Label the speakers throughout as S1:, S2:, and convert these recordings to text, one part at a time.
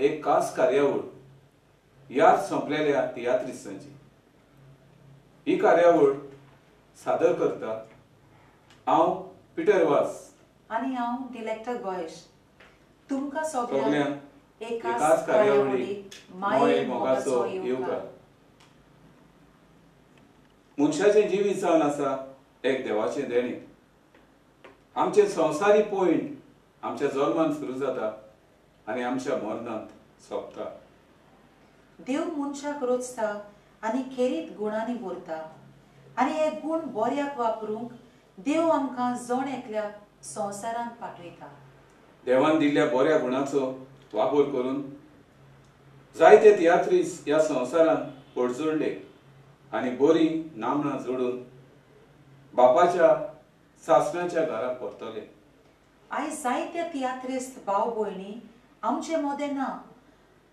S1: एक खास कार्यावळ याद संपलेल्या तियात्रिस्तांची. ही कार्यावळ सादर करता हांव पिटर वास
S2: आणि हांव डिलेक्टर गोयेश. तुमकां
S1: सगळ्यांक एकाच कार्यावळीक मोय मोगाचो येवकार. मनशाचें जिवीत जावन आसा एक देवाचें देणें. आमचें संवसारी पॉयंट आमच्या जल्मान सुरू जाता आनी आमच्या मरणांत सोंपता.
S2: देव मनशाक रोचता आनी खेरीत गुणांनी भरता आनी हे गुण बऱ्याक वापरूंक देव आमकां जण एकल्याक संवसारांत पाठयता.
S1: देवान दिल्ल्या बऱ्या गुणांचो वापर करून जायते तियात्रीस ह्या संवसारांत पडजोडले आनी बरी नामनां जोडून बापाच्या सासणाच्या घराक परतले.
S2: आयज जायते तियात्रिस्त भाव भयणी आमचे मदें ना,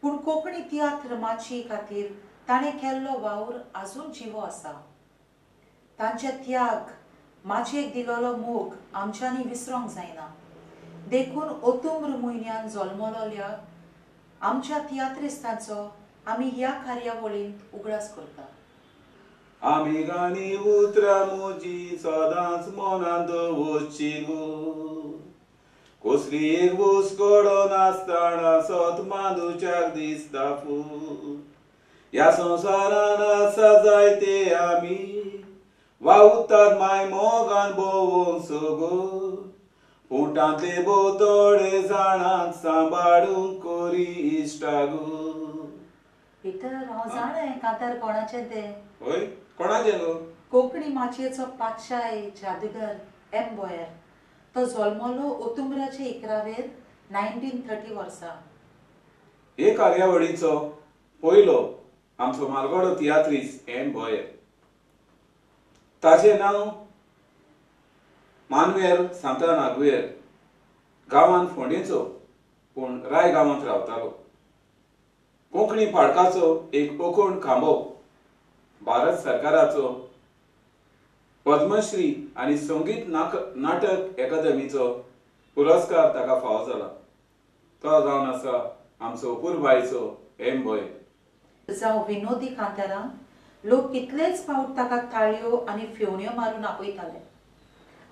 S2: पूण कोंकणी तियात्र माची खातीर ताणें केल्लो वावर आजून जिवो आसा. तांचे त्याग माचयेक दिलोलो मोग आमच्यांनी विसरूंक जायना. देखून ऑक्टोबर म्हयन्यान जल्मलोल्या आमच्या तियात्रिस्तांचो आमी ह्या कार्यावळींत उगडास करता.
S1: आमी गाणी उतरां म्हजी सदांच मनांत दवरची गो. कसली एक हुस्कोडो नासतना सत मांदूच्याक दिसता फूल. ह्या संवसारान आसा जायते आमी वावुरतात माय मोगान भोवूंक सगो. पोटांतले बोतोडे जाणांक सांबाळूंक करी इश्टा गो.
S2: पिटर, हांव जाणें कांतार कोणाचें तें.
S1: होय, कोणाचें गो?
S2: कोंकणी माचयेचो पातशाय जादूगर एम बोयर. तो जल्मलो ऑक्टोबराचे 11वेर 1930 वर्सा.
S1: हे कार्यावळीचो पयलो आमचो मालगडो तियात्रीस एम बोयर. ताचें नांव मानवेर सांतानागुएर गांवांत फोंडेचो, पूण राय गांवांत रावतालो. कोंकणी पाडकाचो एक पोखोण खांबो भारत सरकाराचो पद्मश्री आनी संगीत नाटक अकादमीचो पुरस्कार ताका फावो जाला. तो जावन आसा आमचो पुरबायचो एम बोयर.
S2: जावं विनोदी कांतारां लोक कितलेच फावट ताका ताळयो आनी फेवण्यो मारून आपयताले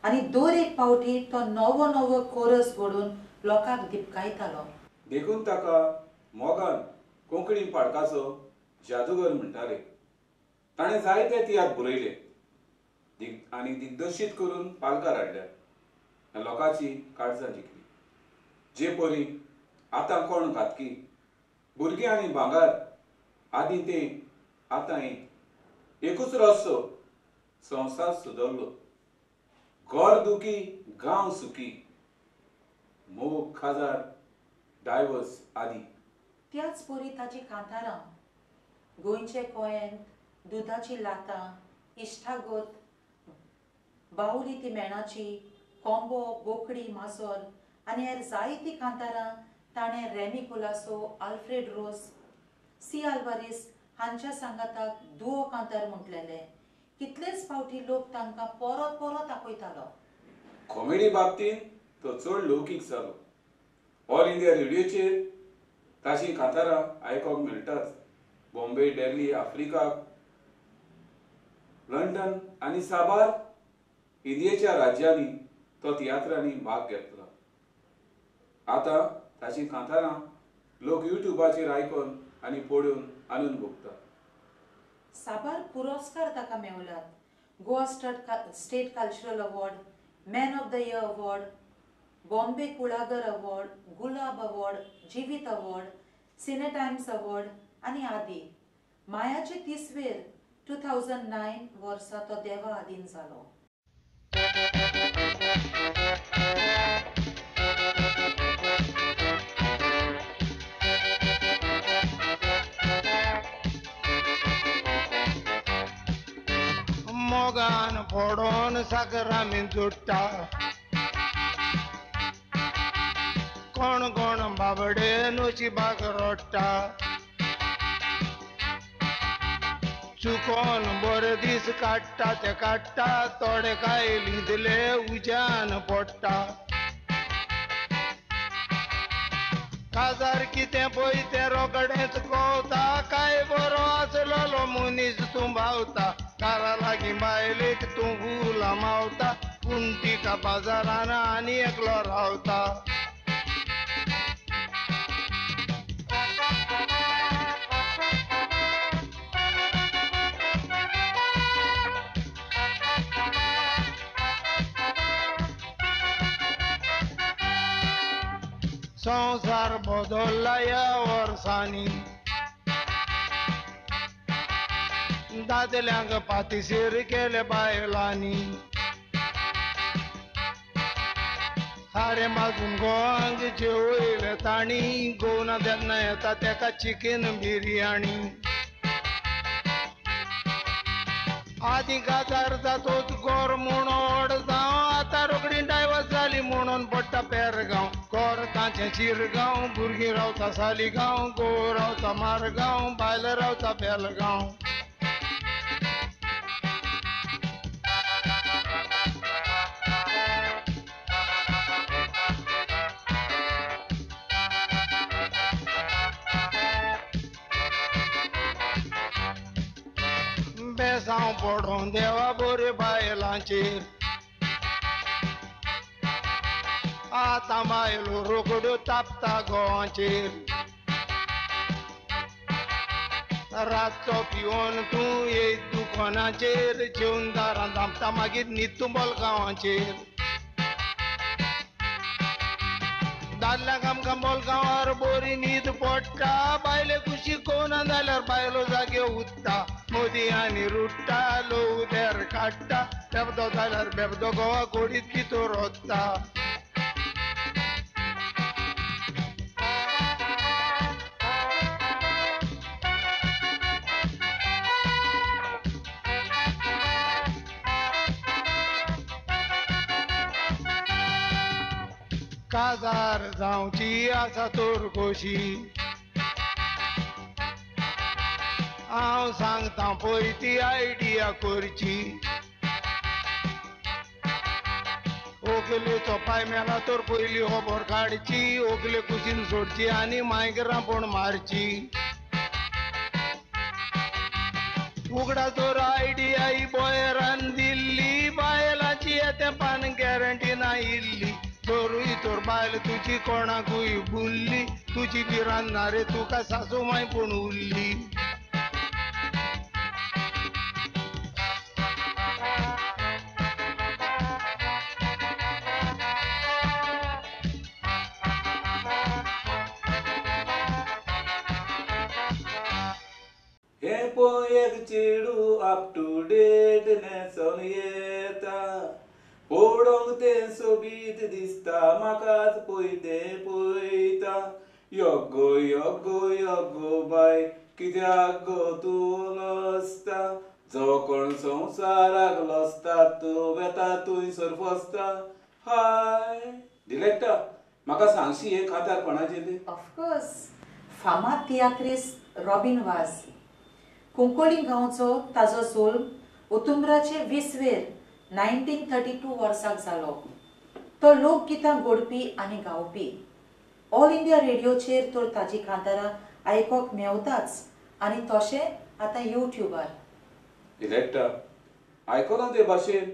S2: आनी दर एक फावटी तो नवो नवो कोरस घडोवन लोकांक दिपकायतालो.
S1: देखून ताका मोगान कोंकणी पाडकाचो जादूगर म्हणटाले. ताणें जायते तियात्र बरयले आनी दिग्दर्शीत करून पालकार हाडल्यात. लोकांची काळजां जिखली. जे परी आतां कोण घातकी, भुरगीं आनी भांगर, आदी तें आतां एकूच रस्तो. संवसार सुदरलो. घर दुखी गांव सुखी. मोग खाजार डायवर्स आदी.
S2: त्याच परी ताची कांतारां गोंयचे कोयेंत, दुदाची लातां, इश्टागोत, बावली ती मेणाची, कोंबो, बोकडी, माजोर आनी हेर जायतीं कांतारां ताणें रेमी कुलासो, आल्फ्रेड रोस, सी आल्वारीस हांच्या सांगाताक दुओ कांतार म्हटलेले. कितलेच फावटी लोक तांकां परत परत आपयतालो.
S1: कॉमेडी बाबतींत तो चड लौकीक जालो. ऑल इंडिया रेडिओचेर ताची कांतारां आयकोंक मेळटात. बॉम्बे, दिल्ली, आफ्रिका, लंडन आनी साबार इंडियेच्या राज्यांनी तो तियात्रांनी भाग घेतला. आतां ताची कांतारां लोक युट्यूबाचेर आयकोन आनी पळोवन आनंद भोगतात.
S2: साबार पुरस्कार ताका मेळ्ळ्यात. Goa state cultural award, man of the year award, Bombay कुळागर अवॉर्ड, गुलाब अवॉर्ड, जिवीत अवॉर्ड, सिने टायम्स अवॉर्ड आनी आदी. मायाचे 30वेर 2009 वर्सा तो देवा आदीन जालो.
S3: मोगान फोडोन सागरामी जुट्टा. कोण कोण बाबडे नशिबाक रोडटा. चुकोन बरे दीस काडटा ते काडटा. थोडे काय लिदले उज्यान पडटा. काजार कितें पळय तें रोकडेंच कोवता काय बरो आसलो मनीस तूं भावता दारा लागीं बायलेक तूं फुलां मावता पूण तिका बाजारान आनी एकलो रावता संसार बदलला ह्या वर्सांनी दादल्यांक पातीसेर केले बायलांनी सारे मागून गोवांक जेवयले ताणी गोवना जेन्ना येता तेका चिकन बिरयाणी आदी गाजार जातोच गोर म्हूण ओड जावं आतां रोखडी डायवर्स जाली म्हणून पडटा पेरगांव गोर तांचें शिरगांव भुरगीं रावता सालिगांव घोव रावता मारगांव बायल रावता बेलगांव बेसांव पडोवन देवा बरे बायलांचेर आतां बायलो रोकड्यो तापता गोवांचेर रातचो पिवून तूं येत दुकानाचेर जेवन दारां धांपता मागीर न्हिद गांवांचेर दादल्यांक आमकां बोलगांवार बरी न्हीद पडटा बायले कुशी कोना जाल्यार बायलो जागे उत्ता मोदी आनी रुट्टा लोव देर काडटा बेबदो जाल्यार बेबदो गोवा कोडीत भितर वचता काजार जावची आसा तोर खोशी हांव सांगता पळय ती आयडिया करची ओगलेचो पाय मेला तर पयली खबर काडची ओगले कुशीन सोडची आनी मायगरां पण मारची उगडा तर आयडिया ही बॉयरान दिल्ली बायलाची येतेपण गॅरंटी ना इल्ली चोरूय तर बायल तुजी कोणाकूय बुल्ली तुजी बी रांदणारे तुका सासू माय पूण उरली
S1: हे पोयेक चेडू अप टू डेट नेसोन येता पळोवंक तें सोबीत दिसता म्हाकाच पळयते पळयता योगो योगो योगो बाय कित्याक गो तूं लसता जो कोण संवसाराक लसता तो वेता थंयसर फसता हाय डिरेक्टर म्हाका सांगशी हे खातार कोणाचें तें
S2: ऑफकोर्स फामाद तियात्रिस्ट रॉबिन वाज कुंकोलीं गांवचो ताजो जल्म ऑक्टोबराचे 20 1932 वर्साक जालो तो लोकगितां घडपी आनी गावपी ऑल इंडिया रेडिओचेर तर ताजी कांतारां आयकोंक मेवताच आनी तशें आतां युट्यूबार
S1: डिरेक्टर आयकलां ते भाशेन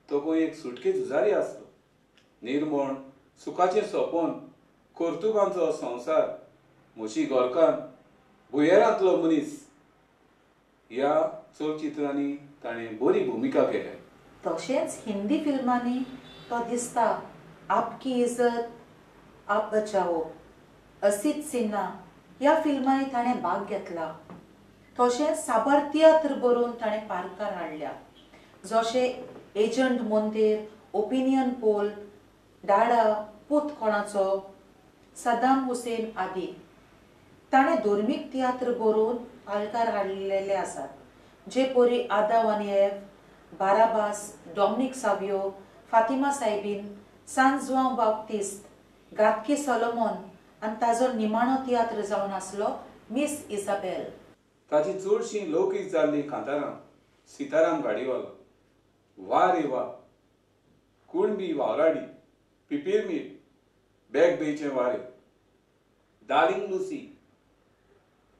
S1: तो कोण एक सुटके झुजारी आसलो निर्मण सुखाचें सोपोन कर्तुबांचो संवसार म्हशी गोरकान भुंयेरांतलो मनीस ह्या चलचित्रांनी ताणें बरी भुमिका केल्या
S2: तशेंच हिंदी फिल्मांनी तो दिसता आपकी इज्जत आप बचाओ असीत सिन्हा ह्या फिल्मांनी ताणें भाग घेतला तशेंच साबार तियात्र बरोवन ताणें पारकार हाडल्या जशे एजंट मोंतेर ओपिनियन पोल डाडा पूत कोणाचो सदाम हुसेन आदी ताणें धर्मीक तियात्र बरोवन पालकार हाडलेले आसात जे परी आदा वानियेव बाराबास Dominic Savio Fatima soybean San João बाप्तिस्त गातकी सोलोमॉन आनी ताजो निमाणो तियात्र जावन आसलो मिस इसाबेल
S1: ताची चडशीं लौकीक जाल्लीं कांतारां सिताराम गाडीवालो वा रे वा कुणबी वावराडी पिपिरमीर बॅग बेचें वारे डार्लिंग लुसी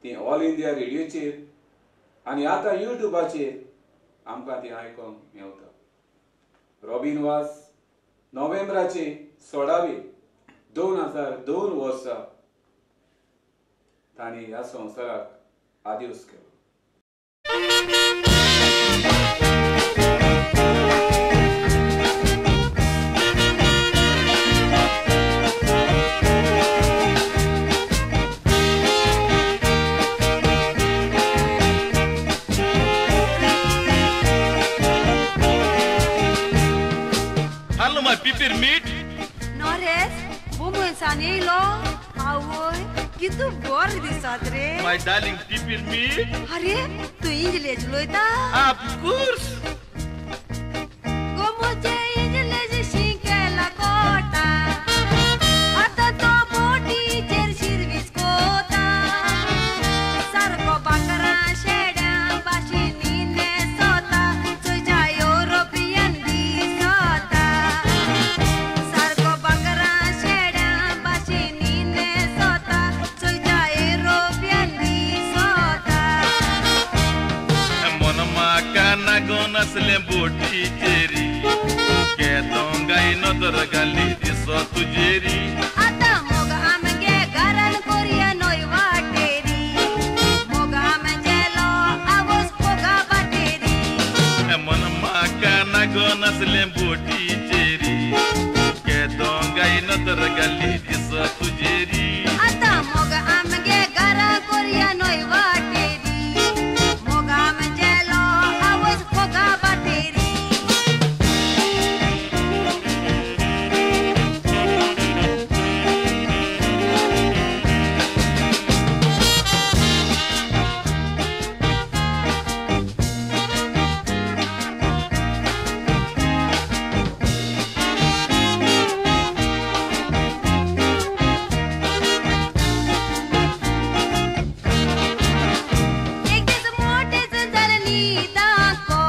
S1: ती ऑल इंडिया रेडिओचेर आनी आतां युट्यूबाचेर आमकां ती आयकोंक मेवता. रॉबिन वास नोव्हेंबराचे 16 2002 वर्सा तांणी ह्या संवसाराक आदिवस केलो.
S4: Hallo, my peppermint.
S5: Nores, como ensanilo, आवय कितू बरें दिसत रे.
S4: My darling peppermint.
S5: अरे तू इंग्लिश उलयता?
S4: Of course.
S5: Como te English शिकेला कोटा. आता तो मोठी चेरशीर विस्कोता. सारको बाकरा शेड्या बाशिनी नेसोता. तुझ्या युरोपियन दिसोता. सारको बाकरा शेड्या बाशिनी नेसोता. तुझ्या European दिसोता.
S4: Mona macana gona sle boti jeri. Que tonga inodor gali diso tu jeri.
S5: आता मोगा आमगे घरान कोरिया नोय वाटेरी. मोगा आमगेलो आवस पोगा बाटेरी.
S4: Mona macana gona sle boti jeri. Que tonga inodor gali diso tu jeri.
S5: आता मोगा आमगे घरा कोरिया नोय वाटेरी. मोगा आमगेलो आवस पोगा बाटेरी. एक दिस मोठे जणनी दाको.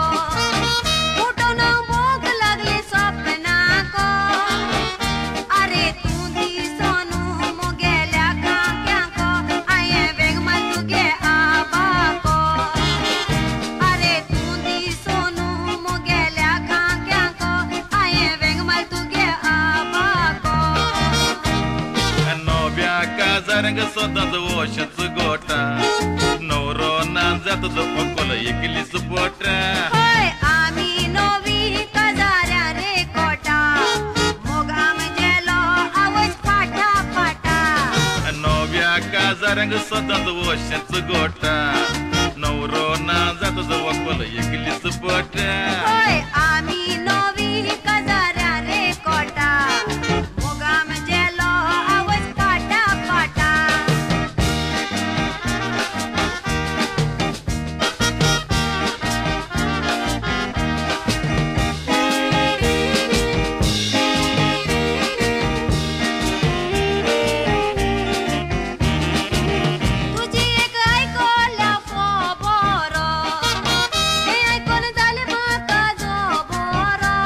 S5: उठून भूक लागली स्वप्नाको. अरे तू दिसोनू मुगेल्या खाक्याको. आये वेग माल तुगे आबाको. अरे तू दिसोनू मुगेल्या खाक्याको. आये वेग माल तुगे आबाको.
S4: Novia casaranga soda do oshats gota. Noro nanzat do pokola ikili supota.
S5: होय आमी नवी काजाऱ्या रे कोटा. मोगा आमगेलो आवस फाटा फाटा.
S4: Novia casaranga soda do oshats gota. Noro nanzat do pokola ikili supota.
S5: होय आमी नवी काजाऱ्या रे कोटा. मोगा आमगेलो आवस फाटा फाटा. तुझी एक ऐकोल्या फोबोरो. हे ऐकून जाले म्हाका जोबोरो.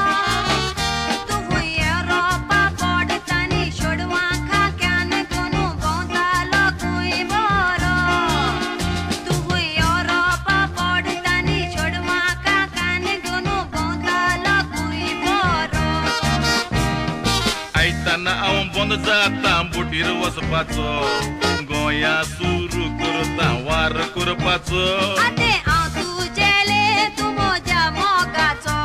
S5: तू हुयेरो पापडतानी सोडवां खाक्यान कोनू भोंवतालो खूंय बरो. तू हुयेरो पापडतानी सोडवां खाक्यान कोनू भोंवतालो खूंय बरो.
S4: Aitana awon bondo zata butir waspacho. Goya suru kurta war kurpacho.
S5: आते हांव तुजेले तू म्हज्या मोगाचो.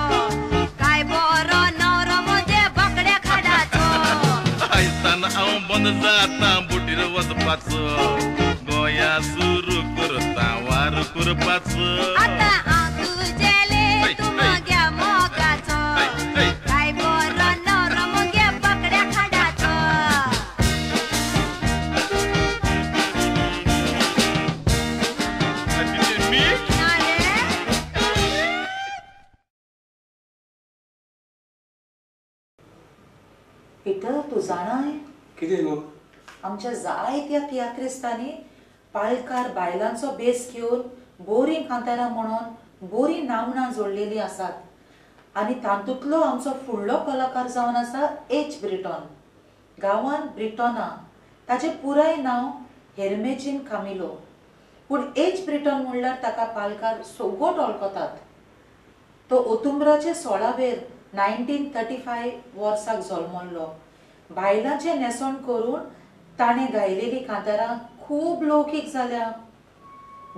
S5: काय बरो नवरो म्हजे बाकड्या खाडाचो.
S4: Aitana awon bondo zata butir waspacho. Goya suru kurta war kurpacho.
S5: आता हांव तुजेले तू म्हज्या मोगाचो. काय बरो नवरो म्हगे बाकड्या खाडाचो.
S4: Peppermint.
S5: नारे
S2: पिटर तू जाणाय
S1: कितें गो?
S2: आमच्या जायत्या तियात्रिस्तांनी पाळकार बायलांचो बेस घेवन बोरी कांतारां म्हणून बोरी नामनां जोडलेलीं आसात. आनी तातूंतलो आमचो फुडलो कलाकार जावन आसा एच ब्रिटॉन. गांवांत ब्रिटॉना ताचे पुराय नांव हेर्मेजीन कामिलो, पूण एज ब्रिटन म्हणल्यार ताका पालकार सोगोट वळखतात. तो ओतुंबराचे 16वेर 1935 वर्साक जल्मल्लो. बायलांचे नेसण करून ताणें गायलेली कांतारां खूब लौकीक जाल्या.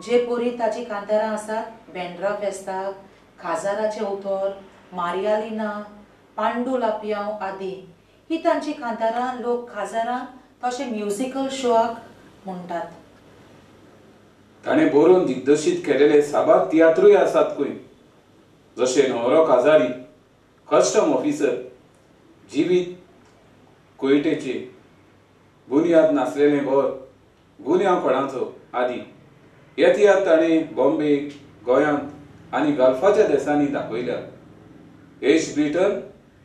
S2: जे पोरी ताची कांतारां आसात बेंड्रा फेस्ताक, खाजाराचे उतर, मारियालिना, पांडू लापियांव आदी, ही तांची कांतारां लोक खाजारां तशे म्युजिकल शोआक म्हणटात.
S1: ताणें बरोवन दिग्दर्शीत केलेले साबार तियात्रूय आसात खंय, जशे नवरो काजारी, कस्टम ऑफिसर, जिवीत कोयटेचे, बुनियाद नासलेलें घर, गुन्यांव कोणाचो आदी. हे तियात्र ताणें बॉम्बे, गोंयांत आनी गल्फाच्या देशांनी दाखयल्यात. एज ब्रिटन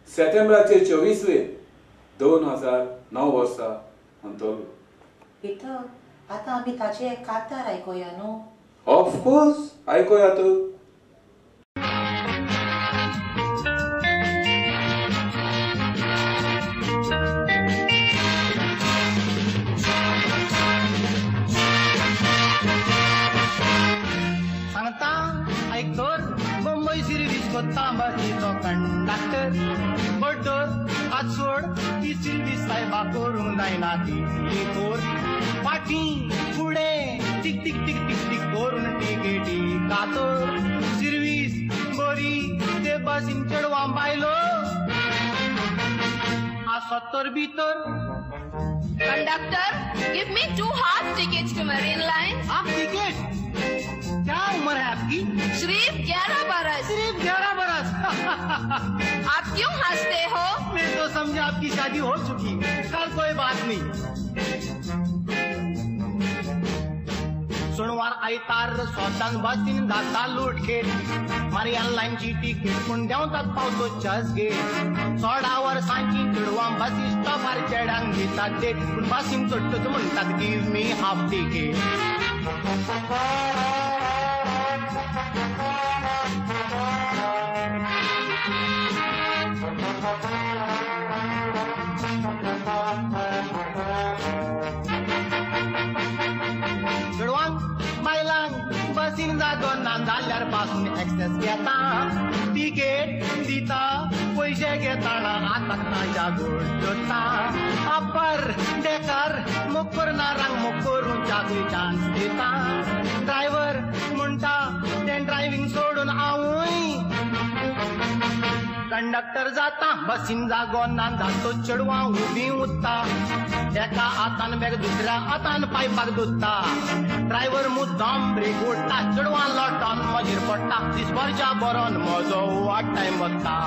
S1: सप्टेंबराचे 24 2009 वर्सा म्हणटलो.
S2: पिटर, आतां आमी ताचे एक कांतार आयकोया न्हू?
S1: ऑफकोर्स, आयकोयात.
S3: सांगता ऐकतोर मुंबई सिरवीस कोत्ता बसीचो कंडक्टर बड्डोर आज सोड ती सिरवीस सायबा करूंक जायना ती कोर फाटीं फुडें टीक टीक टीक टीक टीक करून टिकेटी कातर सिरवीस बरी ते बसीन चेडवां बायलो आसत तर भितर.
S5: Conductor, give me 2 half tickets to Marine Line.
S3: आप टिकट क्या उम्र है आपकी?
S5: सिर्फ 11 बरस.
S3: सिर्फ 11 बरस.
S5: आप क्यों हंसते हो?
S3: मैं तो समझा आपकी शादी हो चुकी. कल कोई बात नहीं. सोमवार आयतार सोदान बसीन जाता लुटखेट. मारियान लायनची तिकेट पूण देंवतात पावतो चर्चगेट. 16 वर्सांची चेडवां बसी स्टॉपार चेड्यांक दितात डेट. पूण बसीन चडटच म्हणटात गिव मी हाफ तिकेट. चेडवांक बायलांक बसीन जागो ना जाल्यार पासून एक्सेस घेता. तिकेट दिता पयशे घेताना आतां ताज्या घोडटा. अप्पर डेकार मोकरनारांक मोकरून चाकरी चान्स दिता. ड्रायव्हर म्हणटा तें ड्रायव्हिंग सोडून हांवूय. कंडक्टर जाता बसीन जागो ना जातो चेडवां उबी उरता. एका हातान बॅग दुसऱ्या हातान पायपाक दोत्ता. ड्रायव्हर मुद्दाम ब्रेक ओडटा. चेडवां लॉटान मजेर पडटा. दिसभरच्या बरोन म्हजो वाट टायम वता.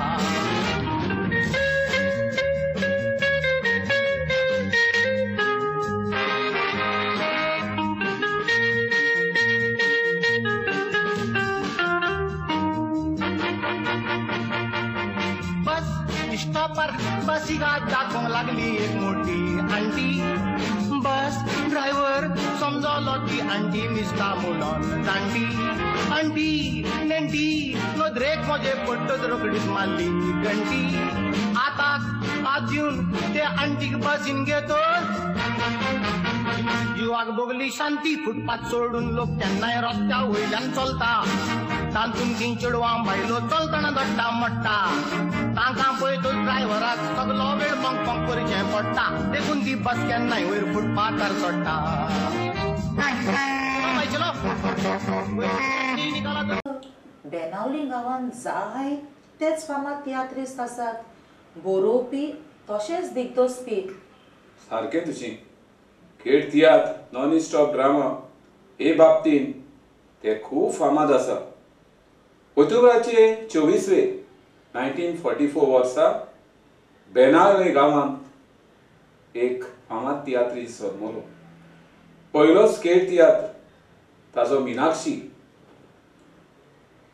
S3: स्टॉपर बसीगात दाखोवंक लागली एक मोठी आंटी. बस ड्रायव्हर समजलो ती आंटी मिस्ता म्हणून जाणटी. आंटी नेंटी नदरेक म्हजे पट्टच रोकडीच मारली घंटी. आतां हात दिवन ते आंटीक बसीन घेतो. जिवाक बोगली शांती. फुटपाथ सोडून लोक केन्नाय रस्त्या वयल्यान चलता. तातूंत तीं चेडवां बायलो चलतना दट्टा मट्टा. तांकां पळयतो ड्रायव्हराक सगलो वेळ पंक पंक करचें पडटा. देखून ती बस केन्नाय वयर फुटपाथार चडटा.
S2: बेनावली गांवांत जायतेच फामाद तियात्रिस्ट आसात. बरोवपी तशेंच दिग्दर्शपी.
S1: सारकें तुजें. खेळ तियात्र, नॉन स्टॉप ड्रामा हे बाबतीन ते खूब फामाद आसा. ऑक्टोबराचे 24 1944 वर्सा बेनावली गांवांत एक फामाद तियात्रिस्ट जल्मलो. पयलो स्केट तियात्र ताजो मिनाक्षी.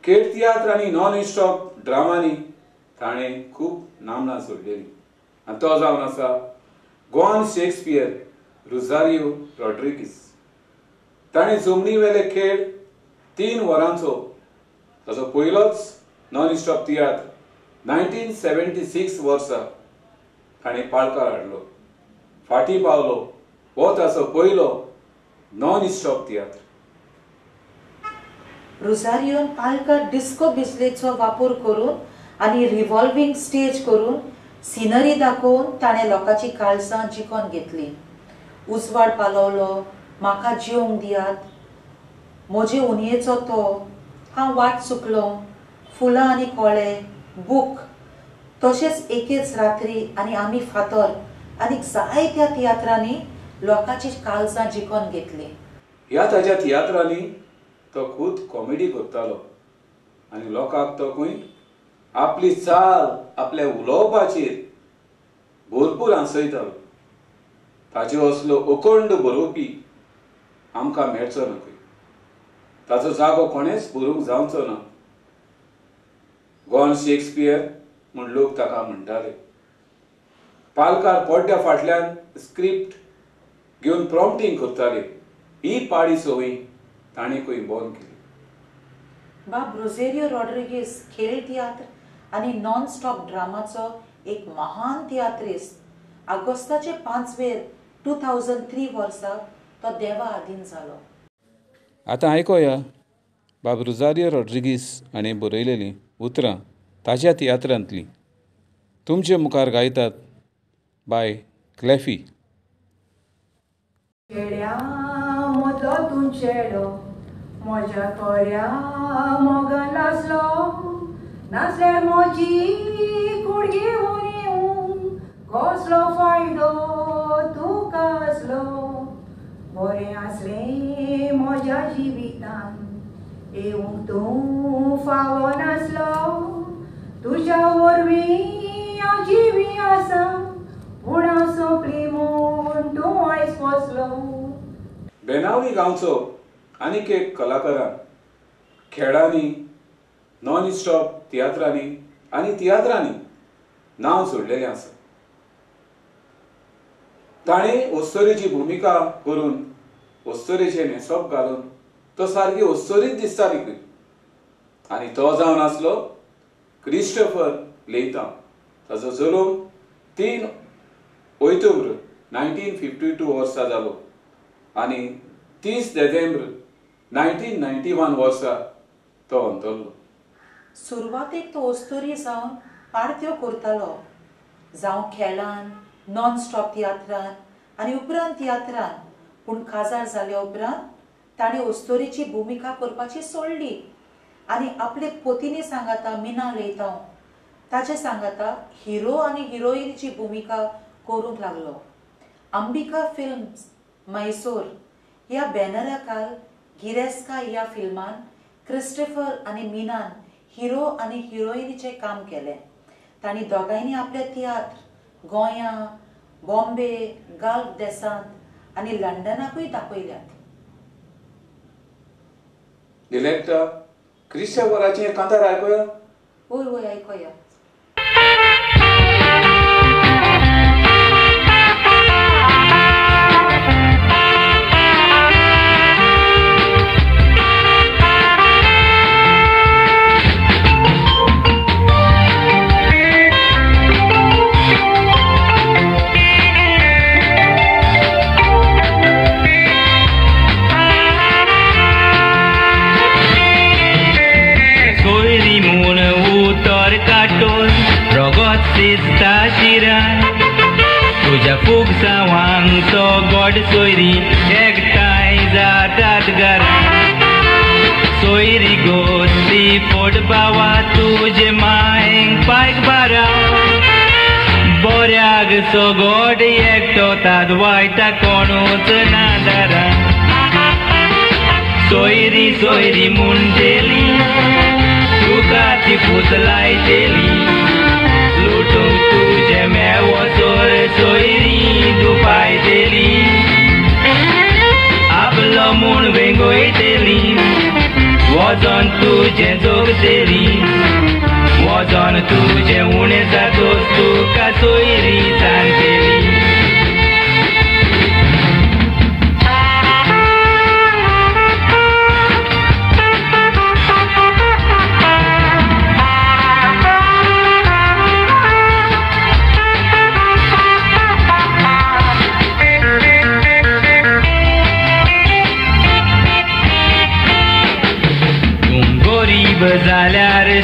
S1: खेळ तियात्र आनी नॉन स्टॉप ड्रामांनी ताणें खूब नामना जोडलेली. आनी तो जावन आसा गोवान शेक्सपियर रोझारियो रॉड्रिगीस. ताणें जमनी वेले खेळ 3 वरांचो ताजो पयलोच नॉन स्टॉप तियात्र 1976 वर्सा ताणें पाळकार हाडलो. फाटीं पावलो हो ताचो पयलो नॉन स्टॉप तियात्र.
S2: रोझारियोन पालका डिस्को बिस्लेचो वापर करून आनी रिव्हॉल्विंग स्टेज करून सिनरी दाखोवन ताणें लोकांची काळजां जिखून घेतली. उजवाड पालवलो, म्हाका जिवंक दियात, म्हजे उणयेचो तो, हांव वाट चुकलो, फुलां आनी कोळे, बूक, तशेंच एकेच रात्री आनी आमी फातर आनी जायत्या तियात्रांनी लोकांची काळजां जिखून घेतली.
S1: ह्या ताच्या तियात्रांनी तो खूद कॉमेडी करतालो आनी लोकांक तो खंय आपली चाल आपल्या उलोवपाचेर भरपूर हांसयतालो. ताचे असलो अखंड बरोवपी आमकां मेळचो ना खंय. ताचो जागो कोणेच भरूंक जावचो ना. गॉन शेक्सपियर म्हूण लोक ताका म्हणटाले. पालकार पड्ड्या फाटल्यान स्क्रिप्ट घेवन प्रॉम्प्टिंग करताले. ही पाडी सवय ताणें खंय बंद केली.
S2: बाब रोझेरियो रॉड्रिगीस खेळ तियात्र आनी नॉन स्टॉप ड्रामाचो एक महान तियात्रिस्ट. ऑगस्टाचे 5 2003 वर्सा तो देवा आधीन जालो.
S1: आतां आयकोया बाब रोझारियो रॉड्रिगीस हाणें बरयलेलीं उतरां ताच्या तियात्रांतलीं. तुमचे मुखार गायतात बाय क्लॅफी.
S6: चेड्या मदलो तूं चेडो म्हज्या खोऱ्या मोगान नासलो, नासल्यार म्हजी कूड घेवन येवं, कसलो फायदो तुका आसलो. बरें आसलें म्हज्या जिवितान येवंक तूं फावो नासलो. तुज्या वरवीं हांव जिवी आसा, पूण हांव सोंपली म्हूण तूं आयज पोसलो.
S1: बेनावली गांवचो आनीक एक कलाकारान खेळांनी, नॉन स्टॉप तियात्रांनी आनी तियात्रांनी नांव सोडलेलें आसा. ताणें ओस्तोरेची भुमिका करून ओस्तोरेचें न्हेसप घालून तो सारकी ओस्तोरीच दिसताली खंय. आनी तो जावन आसलो क्रिस्टोफर लेथाम. ताचो जल्म 3 ऑक्टोबर 1952 वर्सा जालो आनी 30 डिसेंबर 1991 वर्सा तो अंतरलो.
S2: सुरवातेक तो ओस्तोरी जावन पार्ट्यो करतालो, जावं खेळान, नॉन स्टॉप तियात्रान आनी उपरांत तियात्रान. पूण काजार जाल्या उपरांत ताणें ओस्तोरीची भुमिका करपाची सोडली आनी आपले पोतिनी सांगाता मीना लेथाम ताचे सांगाता हिरो आनी हिरोईनीची भुमिका करूंक लागलो. अंबिका फिल्म्स मैसूर ह्या बॅनरा खाल गिरेस्का ह्या फिल्मान क्रिस्टोफर आनी मीनान हिरो आनी हिरोईनीचें काम केलें. तांणी दोगांयनी आपले तियात्र गोंयां, बॉम्बे, गल्फ देसांत आनी लंडनाकूय दाखयल्यात.
S1: डिरेक्टर क्रिस्टोफराचें कांतार आयकोया.
S2: वय वय आयकोया.
S7: तुझ्या फुगसावांचो गोड सोयरी एकठांय जातात घरा. सोयरी गोस्ती पोट बावा तुजे मायेक पायक बारा. बऱ्याक सो गोड एकटोतात वायटा कोणूच ना दारा. सोयरी सोयरी म्हणटेली तुका ती फूत लायतेली. लुटूंक तुजे मेवो चोर सोयरी दुपाय देली. आपलो म्हूण वेंगोयतेली वचोन तुजें जोगतेली. वचोन तुजें उणें जातोच तुका सोयरी सांगतेली.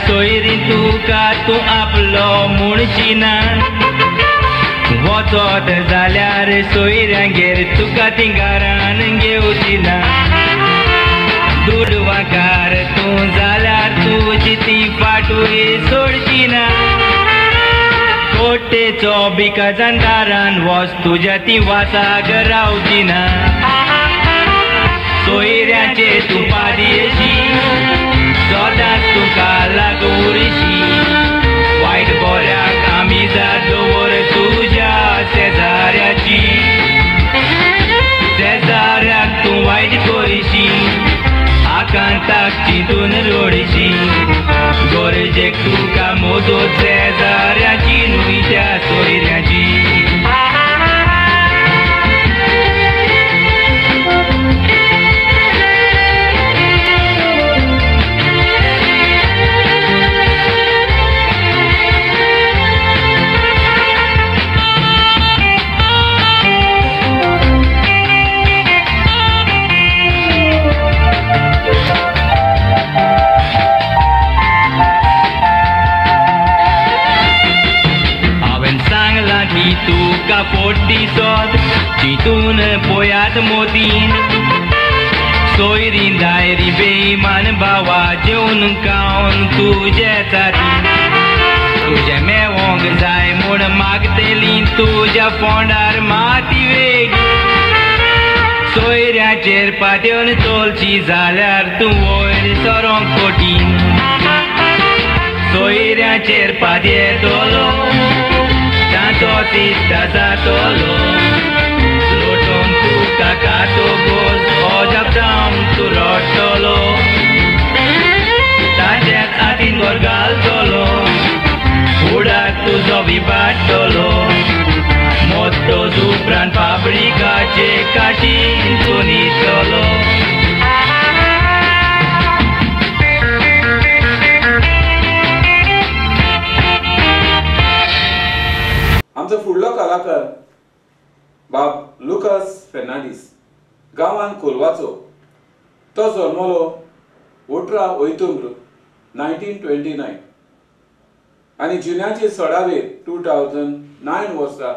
S7: सोयरी तुका तूं आपलो म्हणची ना वचत जाल्यार सोयऱ्यांगेर तुका ती घरान घेवची ना दुडवाकार तूं जाल्यार तुजी ती फाटुरी सोडची ना कोटेचो बिकाजान दारान वच तुज्या ती वासाक रावची ना सोयऱ्याचे तूं पादयेशी सदांच तुका लागूरशी वायट बऱ्याक आमी जात दवर तुज्या शेजाऱ्याची शेजाऱ्याक तूं वायट करशी आकांताक चिंतून रडशी गरजेक तुका मदत शेजाऱ्याची न्हय त्या सोयऱ्याची तुका पोटी सोद चितून पोयात मोतीन सोयरी दायरी बेईमान भावा जेवन खावन तुजे चातीन तुजे मेवोंक जाय म्हूण मागतली तुज्या फोंडार माती वेगी सोयऱ्याचेर पातयेवन चलची जाल्यार तूं वयर सरोंक कोटीन सोयऱ्याचेर पातये येतलो ताचो चित्ता जातलो लोटून तुका कातो गोज अजाप जावन तूं रडटलो ताच्याच हातीन वर घालतलो फुडार तुजो विबाडटलो मोठो उपरांत फाब्रिकाचे काशीन तूं न्हिदतलो
S1: आमचो फुडलो कलाकार बाब लुकास फेर्नांडीस गांवान कोलवाचो तो जल्मलो 18 ऑक्टोबर 1929 आनी जुन्याचे 16 2009 वर्सा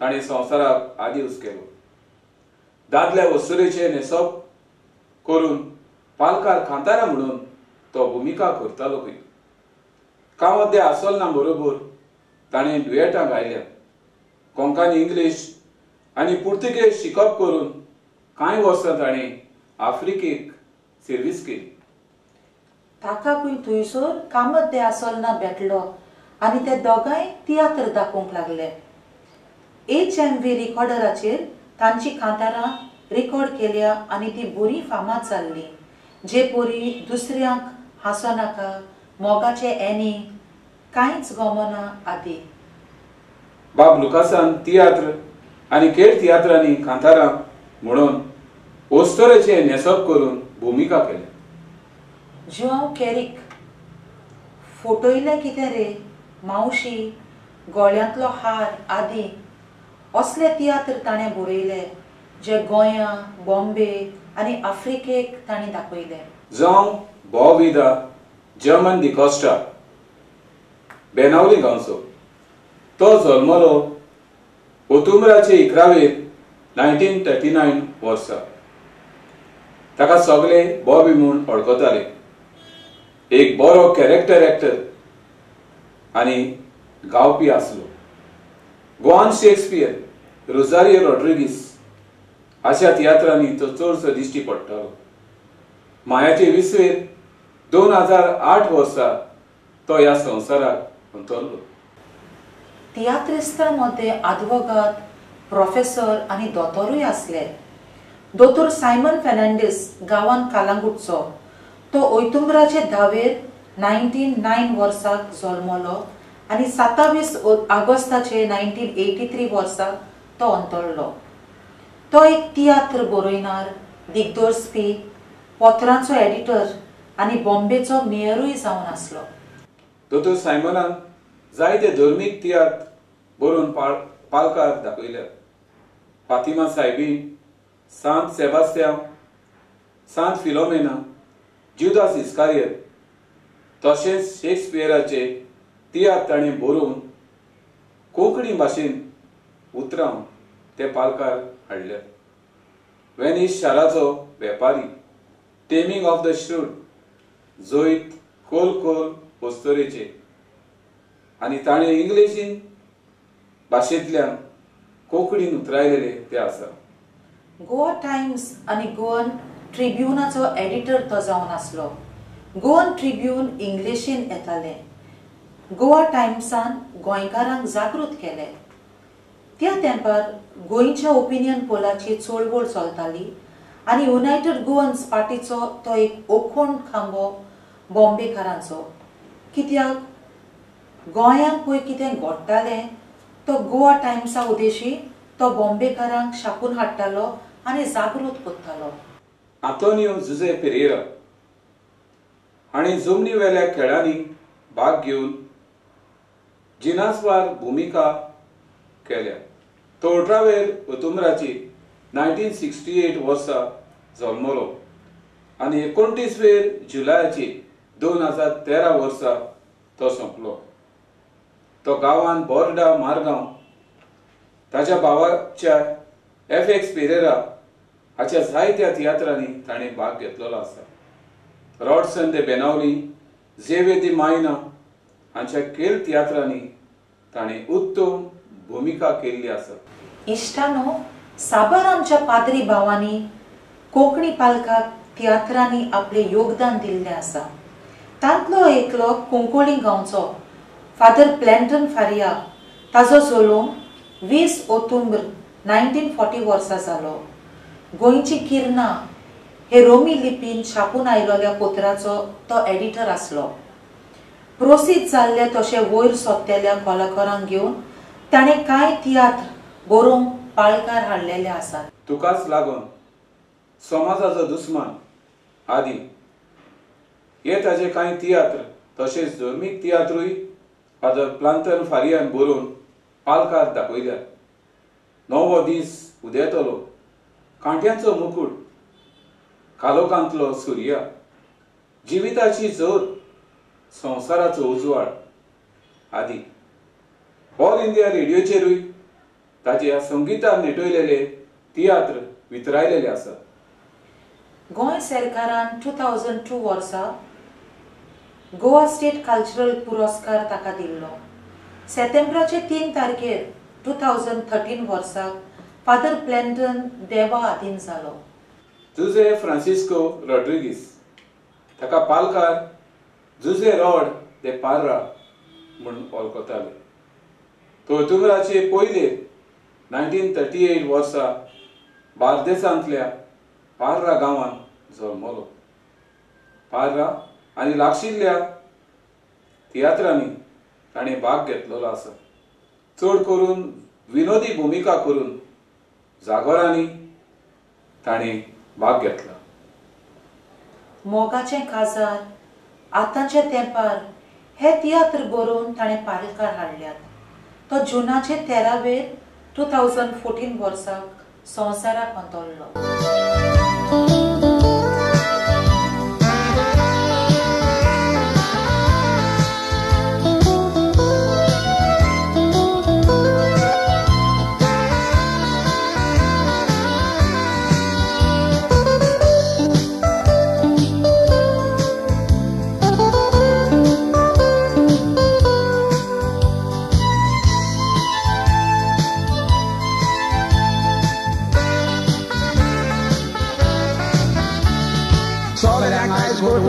S1: ताणें संवसाराक आदिवस केलो दादल्या वस्तुरेचे नेसप करून पालकार कांतारा म्हणून तो भुमिका करतालो पळय कामध्ये आसलना बरोबर ताणें दुयेटां गायल्या कोंकणी इंग्लीश आनी पुर्तुगेज शिकप करून कांय वर्सां ताणें आफ्रिकेक सर्वीस केली
S2: ताकाकूय थंयसर कामत आसलना भेटलो आनी ते दोगांय तियात्र दाखोवंक लागले HMV रिकॉर्डराचेर तांची कांतारां रिकॉर्ड केल्या आनी ती बरी फामाद जाल्ली जे पोरी दुसऱ्यांक हांसो नाका मोगाचे एनी कांयच गमना आदी
S1: बाब लुकासान तियात्र आनी खेळ तियात्रांनी कांतारां म्हणून ओस्तरेचे नेसप करून भुमिका केल्या
S2: जुआंव कॅरीक फोटोयले कितें रे मावशी गोळ्यांतलो हार आदी असले तियात्र ताणें बरयले जे गोंया बॉम्बे आनी आफ्रिकेक ताणें दाखयले
S1: जावं बॉविदा जर्मन डिकॉस्टा बेनावली गांवचो तो जल्मलो ऑक्टोबराचे 11 1939 वर्सा ताका सगळे बॉबी म्हूण वळखताले एक बरो कॅरेक्टर एक्टर आनी गावपी आसलो गोवान शेक्सपियर रोजारियो रॉड्रिगीस अशा तियात्रांनी तो चडसो दिश्टी पडटालो मायाचे विसवेर 2008 वर्सा तो ह्या संवसाराक अंतरलो
S2: तियात्रिस्तां मध्ये आदवोगाद प्रोफेसर आनी दोतोरूय आसले दोतोर सायमन फेर्नांडीस गांवान कालांगूटचो तो ऑक्टोबराचे 10 1909 वर्साक जल्मलो आनी 27 ऑगस्टाचे 1983 वर्सा तो अंतरलो तो एक तियात्र बरयणार दिग्दर्शपी पत्रांचो एडिटर आनी बॉम्बेचो मेयरूय जावन आसलो
S1: दोतोर सायमनान जायते धर्मीक तियात्र बरोवन पालकार दाखयल्यात फातिमा सायबीन सांत सेबास्त्याव सांत फिलोमेना जुदास इस्कारियत तशेंच शेक्सपियराचे तियात्र ताणें बरोवन कोंकणी भाशेन उतरावन ते पालकार हाडल्यात. वेनिस शाराचो वेपारी, टेमिंग ऑफ द श्रूड, जोईत कोल कोल पोस्तोरेचे, आनी ताणें इंग्लिशीन भाशेंतल्यान कोंकणीन उतरायलेले ते आसा.
S2: गोवा टायम्स आनी गोवन ट्रिब्युनाचो एडिटर तो जावन आसलो. गोवन ट्रिब्यून इंग्लिशीन येताले. गोवा टायम्सान गोंयकारांक जागृत केले. त्या तेंपार गोंयच्या ओपिनियन पोलाची चळवळ चलताली आनी युनायटेड गोवन्स पार्टीचो तो एक ओखोण खांबो बॉम्बेकारांचो. कित्याक गोंयांत पळय कितें घडटालें तो गोवा टायम्सा उदेशी तो बॉम्बेकारांक छापून हाडटालो आनी जागृत करतालो.
S1: आंतोनियो जुझे पेरेरा हाणें जमनी वेल्या खेळांनी भाग घेवन जिनास्वार भुमिका केल्या. तो 18 ऑक्टोबराची 1968 वर्सा जल्मलो आनी 29 जुलयाची 2013 वर्सा तो सोंपलो. तो गांवांत बोर्डा मारगांव ताच्या भावाच्या FX पेरेरा हाच्या जायत्या तियात्रांनी ताणें भाग घेतलेलो आसा. रॉडसन दे बेनावली, झेवे दी मायना हांच्या केल तियात्रांनी ताणें उत्तम भुमिका केल्ली आसा.
S2: इश्टानो, साबार आमच्या पाद्री भावांनी कोंकणी पालकाक तियात्रांनी आपले योगदान दिल्लें आसा. तांतलो एकलो कुंकोळी गांवचो फादर प्लॅन्टन फारिया. ताजो जल्म 20 ऑक्टोबर 1940 वर्सा जालो. गोंयची किरणां हे रोमी लिपीन छापून आयलोल्या पोतराचो तो एडिटर आसलो. प्रोसीद जाल्ले तशे वयर सोंपतेल्या कलाकारांक घेवन ताणें कांय तियात्र बरोवंक पाळकार हाडलेले आसात.
S1: तुकाच लागून समाजाचो दुस्मान आदी हे ताजे कांय तियात्र तशेंच धर्मीक तियात्रूय फादर प्लांतन फारियान बरोवन पालकार दाखयल्यात. नवो दीस उदेतलो, कांट्यांचो मुकुट, कालोखांतलो सुर्या, जिविताची जोर, संवसाराचो उजवाड आदी. ऑल इंडिया रेडिओचेरूय ताच्या संगीतान नेटयलेले तियात्र वितरायलेले आसात.
S2: गोंय सरकारान 2002 वर्सा गोवा स्टेट कल्चरल पुरस्कार ताका दिल्लो. सप्टेंबराचे 3 तारखेर 2013 वर्साक फादर प्लॅन्टन देवा अधीन जालो.
S1: जुझे फ्रांसिस्को रॉड्रिगीस ताका पालकार जुझे रॉड दे पार्रा म्हूण वळखताले. तो ऑक्टोबराचे पयले 1938 वर्सा बार्देसांतल्या पार्रा गांवांत जल्मलो. पार्रा आनी लागशिल्ल्या तियात्रांनी ताणें भाग घेतलेलो आसा. चड करून विनोदी भुमिका करून जागोरांनी ताणें भाग घेतला.
S2: मोगाचें काजार आतांच्या तेंपार हे तियात्र बरोवन ताणें पालकार हाडल्यात. तो जुनाचे 13 2014 वर्साक संवसाराक अंतरलो.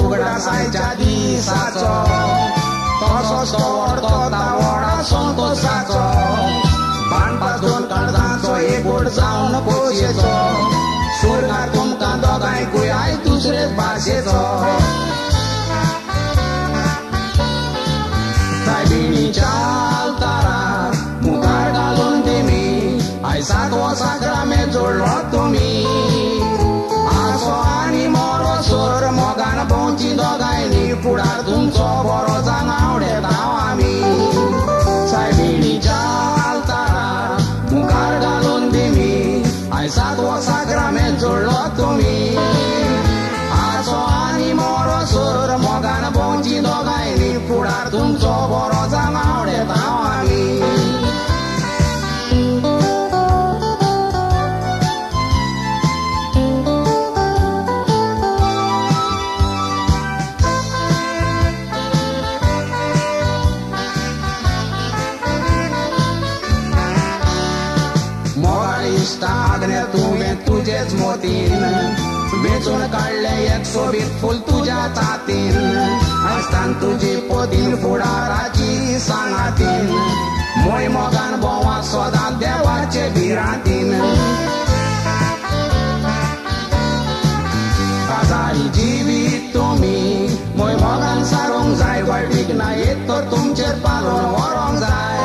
S3: उगडासायच्या दिसाचो तसो सोडतो तावडा संतोषाचो. बाणपास 2 काळजांचो एक गोड जावन खोशेचो. सुरगार तुमकां दोगांयकूय आय दुसरेच भाशेचो. सायबिणीच्या अवताराक मुखार घालून तेमी आय 7वो साक्रामेंत जोडलो तुमी. आसो आनी मोरो सोर मोगान भोंवची दोगांयनी फुडार तुमचो बरो जांग आवडेत हांव आमी. सायबिणीच्या अवताराक मुखार घालून तेमी आय 7वो साक्रामेंत जोडलो तुमी. आसो आनी मोरो सोर मोगान भोंवची दोगांय मोगाळ इश्टा आग्ने तुवें तुजेच मोतीन वेचून काडले एक सोबीत फूल तुज्या तातीन आसतान तुजी पोतीन फुडाराची सांगातीन मोय मोगान बोवा सोदां देवाचे भिरांतीन काजारी जिवीत तुमी मोय मोगान सारूंक जाय वायटीक ना येत तर तुमचेर पालोन व्हरोंक जाय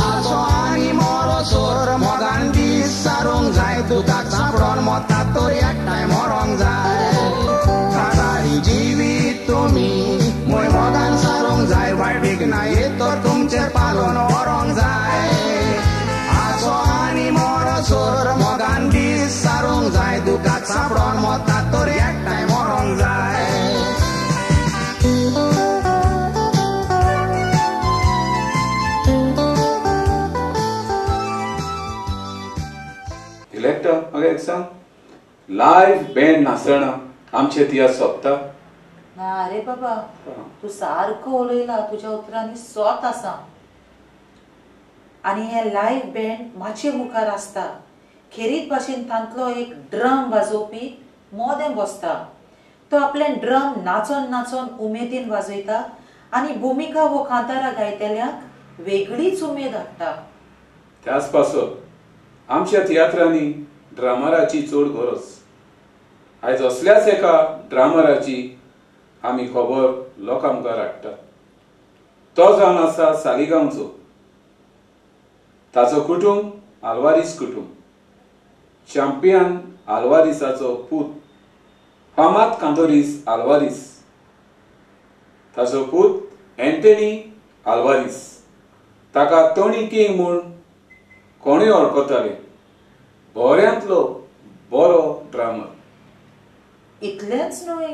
S3: आसो आनी मोरो सोर मोगान दीस सारूंक जाय दुदाक सापडोन मोता तर एकठांय मरोंक जाय काजारी जिवीत तुमी मोय मोगान सारूंक जाय वायटीक ना येत तर तुमचेर पालोन व्हरोंक जाय आसो आनी मोरो सोर मोगान दीस सारूंक जाय दुदाक सापडोन मोता तर एकठांय मरोंक जाय
S1: इलेक्टर म्हाका एक सांग लायव्ह बँड नासतना आमचे तियात्र सोंपता
S2: ना रे बाबा तू सारको उलयला तुज्या उतरांनी सोत आसा आनी हे लायव्ह बँड मातशे मुखार आसता खेरीत भाशेन तांतलो एक ड्रम वाजोवपी मोदें बसता तो आपल्यान ड्रम नाचोन नाचोन उमेदीन वाजयता आनी भुमिका वो कांतारा गायतेल्यांक वेगळीच उमेद हाडटा
S1: त्याच पासत आमच्या तियात्रांनी ड्रामराची चड गरज आयज असल्याच एका ड्रामराची आमी खबर लोकां मुखार हाडटा तो जावन आसा सालिगांवचो ताचो कुटुंब आल्वारीस कुटुंब चॅम्पियन आल्वारिसाचो पूत फामाद कांतोरीस आल्वारीस ताचो पूत एंटनी आल्वारीस ताका टोनी किंग म्हूण कोणूय वळखताले बऱ्यांतलो बरो ड्रामर
S2: इतलेंच न्हय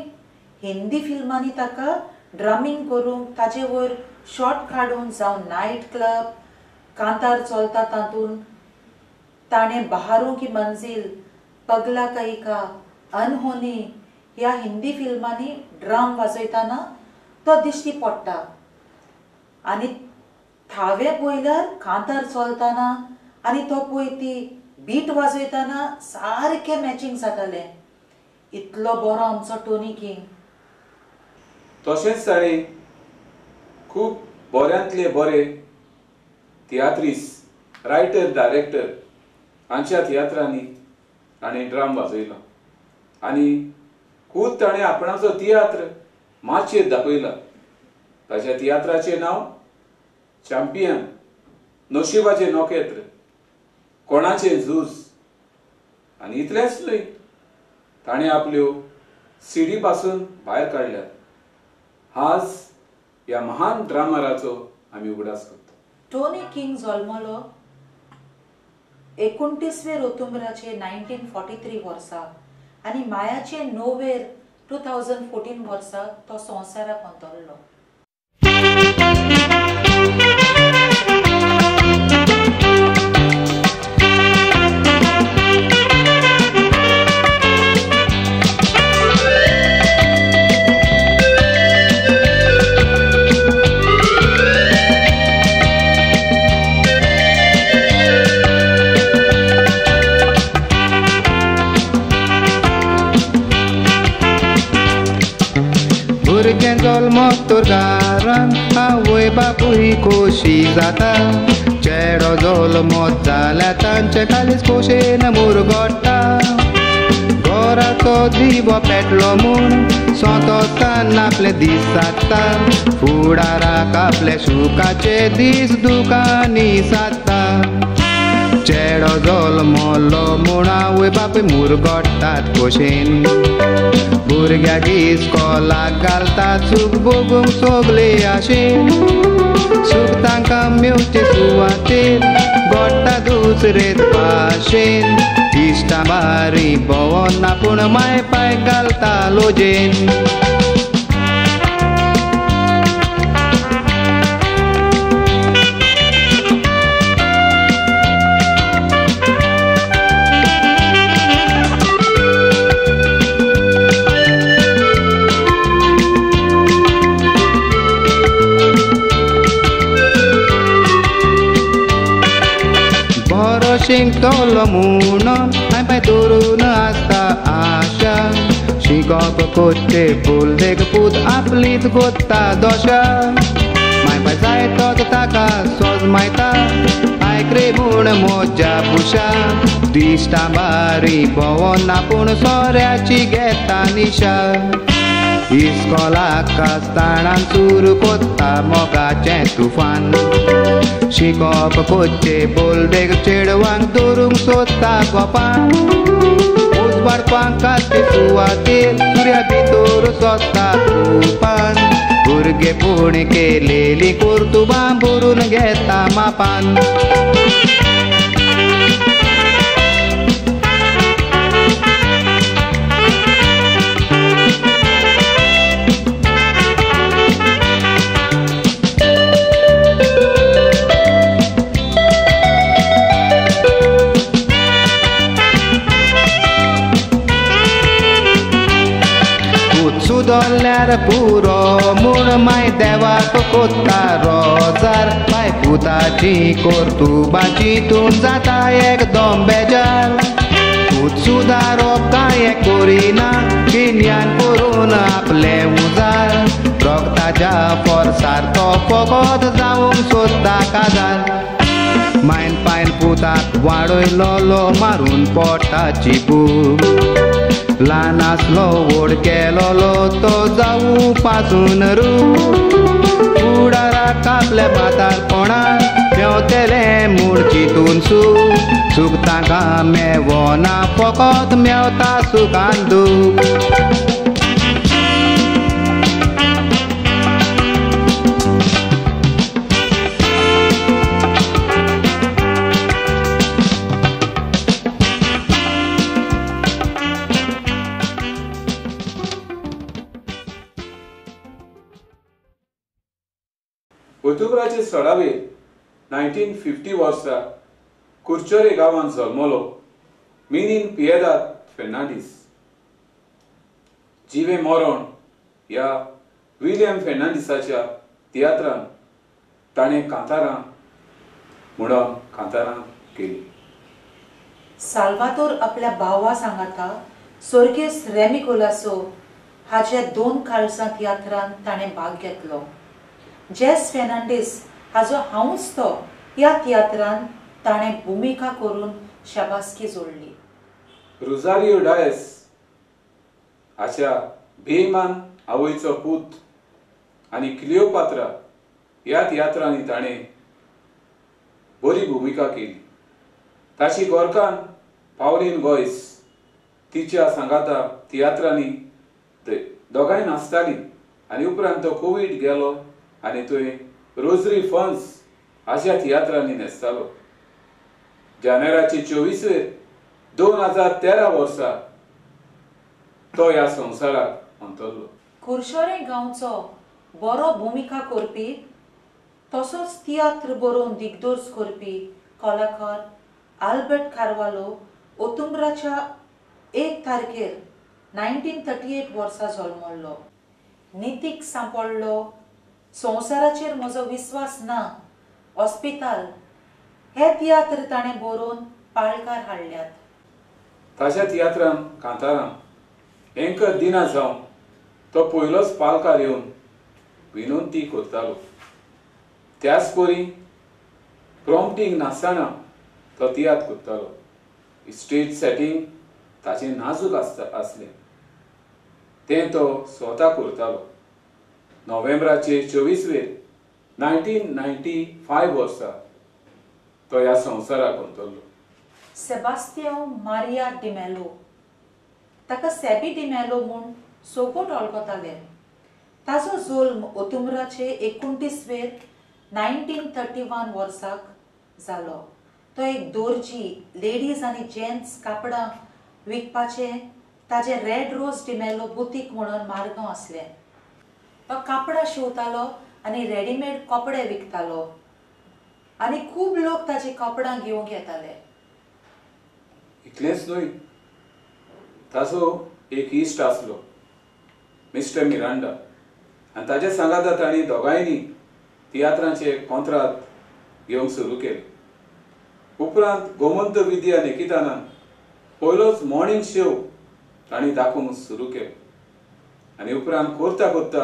S2: हिंदी फिल्मांनी ताका ड्रामींग करूंक ताजे वयर शॉट काडून जावं नायट क्लब कांतार चलता तातूंत ताणें बहारों की मंजिल पगला कैका अनहोनी ह्या हिंदी फिल्मांनी ड्राम वाजयतना तो दिश्टी पडटा आनी थावे पयल्यार कांतार चलतना आनी तो पळय ती बीट वाजयतना सारकें मॅचींग जातालें इतलो बरो आमचो टोनी किंग
S1: तशेंच ताणें खूब बऱ्यांतले बरे तियात्रीस रायटर डायरेक्टर हांच्या तियात्रांनी ताणें ड्राम वाजयला आनी खूब ताणें आपणाचो तियात्र माचयेर दाखयला ताच्या तियात्राचें नांव चॅम्पियन नशिबाचें नोखेत्र कोणाचें झूज आनी इतलेंच न्हय ताणें आपल्यो सीडी पासून भायर काडल्यात आज ह्या महान ड्रामराचो आमी उगडास करता
S2: टोनी किंग जल्मलो 29 ऑक्टोबराचे 1943 वर्सा आनी मायाचे 9 2014 वर्सा तो संवसाराक अंतरलो
S3: भुरगें जल्मत तर गारान आवय बापूय खोशी जाता चेडो जल्मत जाल्यार तांचे कालीच खोशेन मुरगोडटा घराचो दिवो पेटलो म्हूण सोंतोतान आपले दीस सादता फुडाराक आपले सुखाचे दीस दुखांनी सादता चेडो जल्मलो म्हूण आवय बापूय मुरगोडटात खोशेन भुरग्याक इस्कोलाक घालतात सूख भोगूंक सगले आशेन सूख तांकां मेवचे सुवातेर गोडटा दुसरेच भाशेन इश्टा बारी भोंवना पूण माय पाय घालता लोजेन
S8: बरो शिंकतलो म्हणून हांवें पांय धरून आसता आशा शिकप कोच्चे बोलदेक पूत आपलीच गोत्ता दोशा माय पांय जाय तोच ताका सोज मायता आयक रे म्हूण मोज्या बुशा दिश्टा बारी भोंवना पूण सोऱ्याची घेता निशा इस्कोलाक आसतना सुरू कोत्ता मोगाचें तुफान शिकप कोच्चे बोलदेक चेडवांक धरूंक सोदता गोपान उजवाडपाक कास्ते सुवातेर सुर्या भितर सोदता तुपान भुरगेपण केलेली कुर्तुबां भरून घेता मापान सुदोल्ल्यार पुरो म्हूण माय देवाक कोत्ता रोजार माय पुताची कोर्तुबाची तूं जाता एकदम बेजार पूत सुदारप काय करिना गिन्यान करून आपलें उजार रगताच्या फोर्सार तो फकत जावंक सोदता काजार मायन पायन पुताक वाडयलो मारून पोटाची भूक ल्हान आसलो व्हड केलोलो तो जावूं पासून फुडाराक आपल्या म्हातारपणान मेवतेले मूड चिंतून सूख तांकां मेवना फकत मेवता सुखान दूख
S1: ओतुबराचे सडावे 1950 वर्सा कुर्चोरे गांवांत जल्मलो मिनीन पिएदाद फेर्नांडीस जिवे मोरण ह्या विलियम फेर्नांडीसाच्या तियात्रान ताणें कांतारां म्हणून कांतारां केली
S2: साल्वातोर आपल्या भावा सांगाता सोर्गेस रेमी कोलासो हाच्या 2 काळसां तियात्रांत ताणें भाग घेतलो जेस फेर्नांडीस हाजो हांवूच तो ह्या तियात्रांत ताणें भुमिका करून शाबासकी जोडली
S1: रोझारियो डायस हाच्या बेईमान आवयचो पूत आनी क्लिओपात्रा ह्या तियात्रांनी ताणें बरी भुमिका केली ताची गोरकान पावलीन गॉयस तिच्या सांगाता तियात्रांनी दोगांय नाचताली आनी उपरांत तो कोविड गेलो आनी थंय रोजरी फन्स हाच्या तियात्रांनी न्हेसतालो जानेराचे 24 2013 वर्सा तो ह्या संवसाराक अंतरलो
S2: कुर्चोरे गांवचो बरो भुमिका करपी तसोच तियात्र बरोवन दिग्दर्श करपी कलाकार आल्बर्ट कार्वालो ओतुंबराच्या 1 तारखेर 1938 वर्सा जल्मलो नितीक सांपडलो संवसाराचेर म्हजो विश्वास ना हॉस्पिटल हे तियात्र ताणें बरोवन पाळकार हाडल्यात
S1: ताच्या तियात्रान कांतारां एंकर दिना जावन तो पयलोच पालकार येवन विनंती करतालो त्याच परी प्रॉम्प्टींग नासतना तो तियात्र करतालो स्टेज सेटींग ताचें नाजूक आसलें तें तो स्वता करतालो नोव्हेंबराचे 24 1995 वर्सा तो ह्या संवसाराक अंतरलो
S2: सेबास्टियान मारिया डिमेलो ताका सेबी डिमेलो म्हूण सोगोट वळखताले ताजो जल्म ओतुंबराचे 29 1931 वर्साक जालो तो एक दोर्जी लेडीज आनी जेंट्स कापडां विकपाचे ताजे रेड रोज डिमेलो बुटीक म्हणून मार्गांव आसलें तो कापडां शिवतालो आनी रेडीमेड कपडे विकतालो आनी खूब लोक ताची कपडां घेवंक येताले
S1: इतलेंच न्हय ताजो एक इश्ट आसलो मिस्टर मिरांडा आनी ताचे सांगाता तांणी दोगांयनी तियात्रांचे कॉन्ट्राक्ट घेवंक सुरू केलें उपरांत गोमंत विद्या निकितानान पयलोच मॉर्निंग शो तांणी दाखोवंक सुरू केलो आनी उपरांत करता करता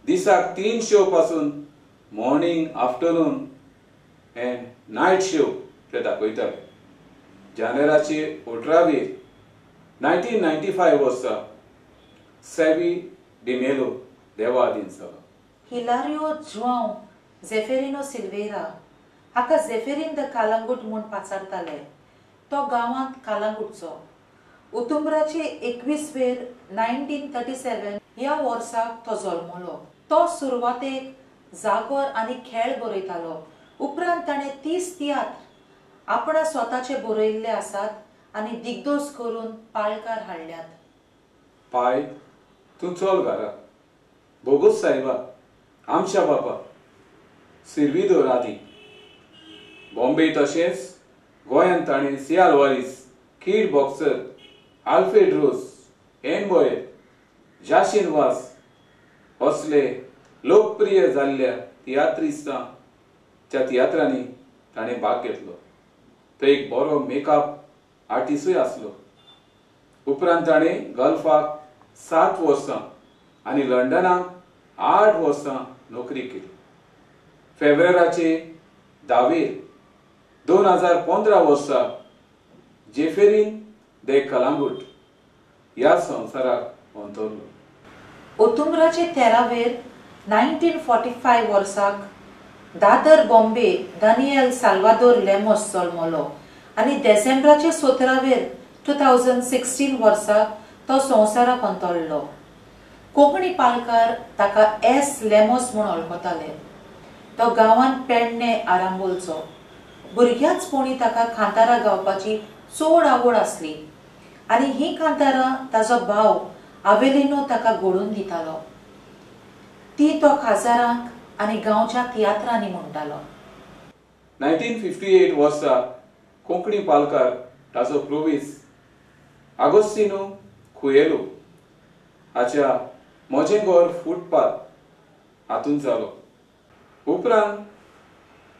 S1: दिसाक 3 शो पासून morning afternoon and night show ते दाखयताले. जानेराचे 18 1995 वर्सा सेवी डिमेलो देवा आदीन जालो.
S2: हिलारियो जुआंव झेफेरिनो सिल्वेरा हाका झेफेरिन द कालांगूट म्हूण पाचारताले. तो गांवांत कालांगूटचो. उतुंबराचे 21 फेर 1937 ह्या वर्साक तो जल्मलो. तो सुरवातेक जागोर आनी खेळ बरयतालो. उपरांत ताणें 30 तियात्र आपणा स्वताचे बरयल्ले आसात आनी दिग्दोस करून पाळकार हाडल्यात.
S1: पाय तूं चल घरा. बोगस सायबा आमच्या बापा सिर्विदो रादी. बॉम्बे तशेंच गोंयांत ताणें सियाल वारीस, किड बॉक्सर, आल्फ्रेड रोस, एन बॉयल, जाशीन वास असले लोकप्रिय जाल्ल्या तियात्रिस्टांच्या तियात्रांनी ताणें भाग घेतलो. तो एक बरो मेकअप आर्टिस्टूय आसलो. उपरांत ताणें गल्फाक 7 वर्सां आनी लंडनाक 8 वर्सां नोकरी केली. फेब्रुवाराचे 10 2015 वर्सा जेफेरीन दे कलांगूट ह्या संवसाराक अंतरलो.
S2: ओतुंबराचे 13 1945 वर्साक दादर बॉम्बे दानियल साल्वादोर लेमोस जल्मलो आनी डिसेंबराचे 17 2016 वर्साक तो संवसाराक अंतरलो. कोंकणी पालकार ताका एस लेमोस म्हूण वळखताले. तो गांवांत पेडणे आरांबोलचो. भुरग्याचपणी ताका कांतारां गावपाची चड आवड आसली आनी ही कांतारां ताजो भाव आवेलिनो ताका घडोवन दितालो. ती तो काजारांक आनी गांवच्या तियात्रांनी म्हणटालो.
S1: 1958 वर्सा कोंकणी पालकार ताचो प्रोवीस आगोस्तिनो कुएलो हाच्या मोजेंगोर फुटपाथ हातूंत जालो. उपरांत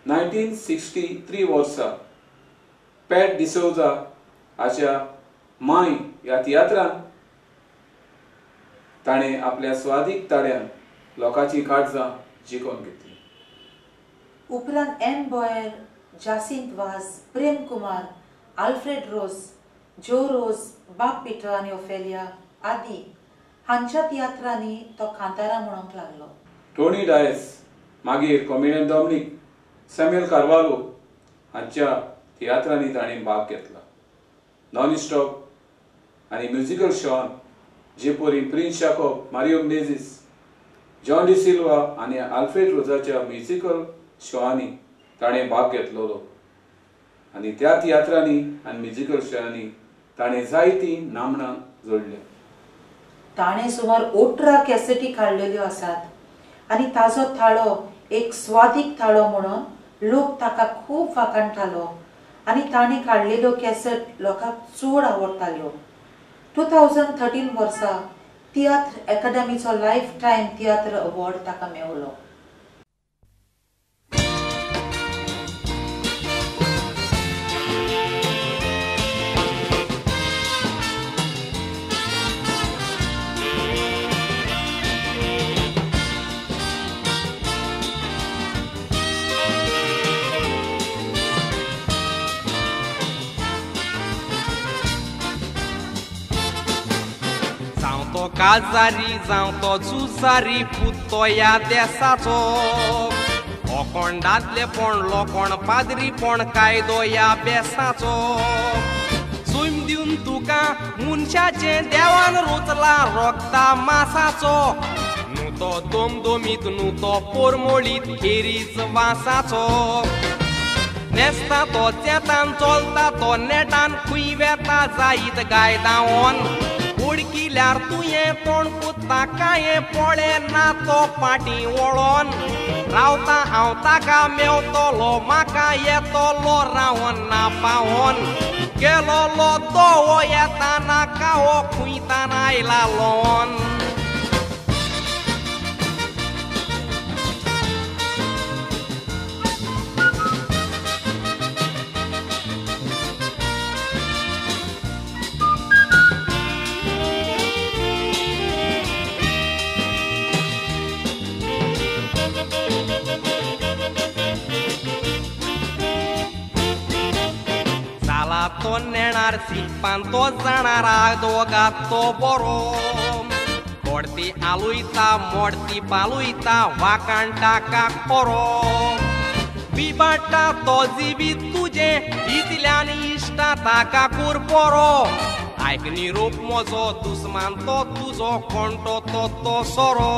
S1: 1963 वर्सा पॅट डिसोजा हाच्या माय ह्या तियात्रांत ताणें आपल्या स्वादीक ताड्यान लोकांची काळजां जिखून घेतली.
S2: उपरांत एन बॉयल, जासिंत वाज, प्रेम कुमार, आल्फ्रेड रोस, जो रोज, बाप पिटर आनी ओफेलिया आदी हांच्या तियात्रांनी तो कांतारा म्हणूंक लागलो.
S1: टोनी डायस मागीर कॉमेडियन डॉमिनिक सॅम्युएल कार्वालो हांच्या तियात्रांनी ताणें भाग घेतला. नॉन स्टॉप आनी म्युजिकल शॉन जे परी प्रिन्स शाकोब, मारियो मेनेझीस, जॉन डी सिल्वा आनी आल्फ्रेड रोजाच्या म्युजिकल शोआंनी ताणें भाग घेतलोलो आनी त्या तियात्रांनी आनी म्युजिकल शोआंनी ताणें जायतीं नामणां जोडल्या.
S2: ताणें सुमार 18 कॅसेटी काडलेल्यो आसात आनी ताजो थाळो एक स्वादीक थाळो म्हणून लोक ताका खूब वाखाणटालो आनी ताणें काडलेल्यो कॅसेट लोकांक चड आवडटाल्यो. 2013 वर्सा तियात्र अकादेमीचो लायफ टायम तियात्र अवॉर्ड ताका मेळ्ळो.
S9: काजारी जावं तो जुजारी पुत्तो ह्या देसाचो ओकोंडांतलेपण लोकोण पाद्रीपण कायदो ह्या बेसाचो सूम दिवन तुका मनशाचे देवान रुचला रोगता मासाचो न्हू तो दोमदोमीत न्हू तो पोरमोळीत खेरीच वासाचो नेस्ता तो चेतान चलता तो नेटान खूंय वेता जायत गायदावन उडकिल्यार तुयें तोंड पुत्ता कांय पोळे ना तो पाटी वळोन रावता हांव ताका मेवतलो म्हाका येतलो रावन ना पावोन गेलोलो दोवो येता नाका हो खुंयतान आयला लोन. शाळात तो नेणार शिकपान तो जाणार दोगात तो बरो मोडती आलुयता मोडती पालुयता वाकाण टाका खरो बिबाटा तो जिबीत तुजे इतल्यान इश्टा ताका कोर बरो आयक निरोप म्हजो दुस्मान तो तुजो कोणतो तो सोरो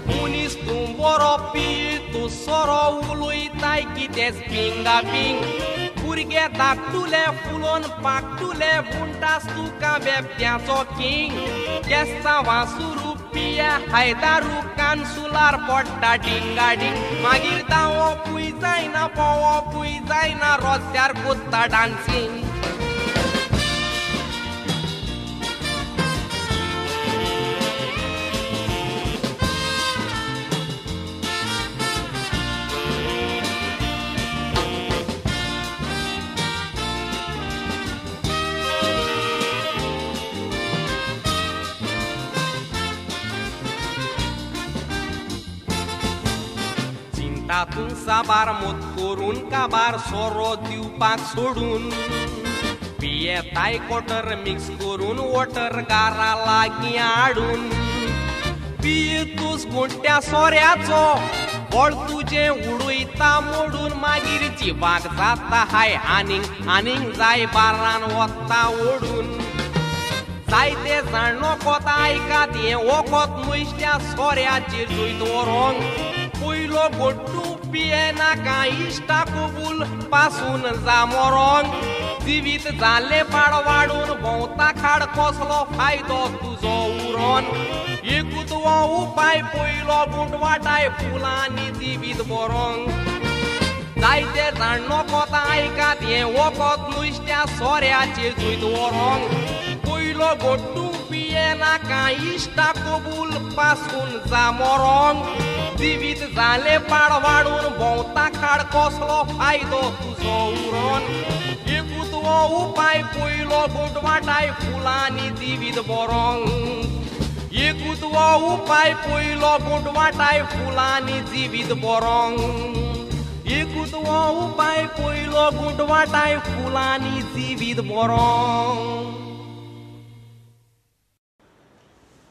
S9: मुनीस तूं बरो पीळ तूं सोरो उलयताय कितेंच पिंगा पिंग भुरगे धाकटुले फुलोन पाकटुले बुंटास तुका बेबत्याचो किंग केस्तां वासुरू पिया हायदारू कान सुलार पडटा डिंगा डिंग मागीर धांवपूय जायना पोवपूय जायना रस्त्यार कोत्ता डान्सिंग तातून साबार मोत करून काबार सोरो दिवपाक सोडून पियेताय कोटर मिक्स करून वॉटर गारा लागीं हाडून पियेतूस गुंट्या सोऱ्याचो बळ तुजें उडयता मोडून मागीर जिवाक जाता हाय आनीक जाय बारान वता ओडून जायते जाण नोकोत आयकात हें वोकोत नुस्त्या सोऱ्याचेर जुयत व्हरोंक पयलो गोट्टू पिये नाका इश्टा कबूल पासून जा मोरोंक जिवीत जाले पाड वाडून भोंवता खाड कसलो फायदो तुजो उरोन एकूच हो उपाय पयलो गुंट वाटाय फुलांनी जिवीत बरोंक जायते जाण नोकोत आयकात हें वोकोत नुस्त्या सोऱ्याचेर जुयत व्हरोंक पयलो गोट्टू पिये नाका इश्टा कबूल पासून जा मोरोंक जिवीत जाले पाड वाडून भोंवता खाड कसलो फायदो तुजो उरोन एकूच हो उपाय पयलो गुंट वाटाय फुलांनी जिवीत बरोंक एकूच हो उपाय पयलो गुंट वाटाय फुलांनी जिवीत बरोंक एकूच हो उपाय पयलो गुंट वाटाय फुलांनी जिवीत बरोंक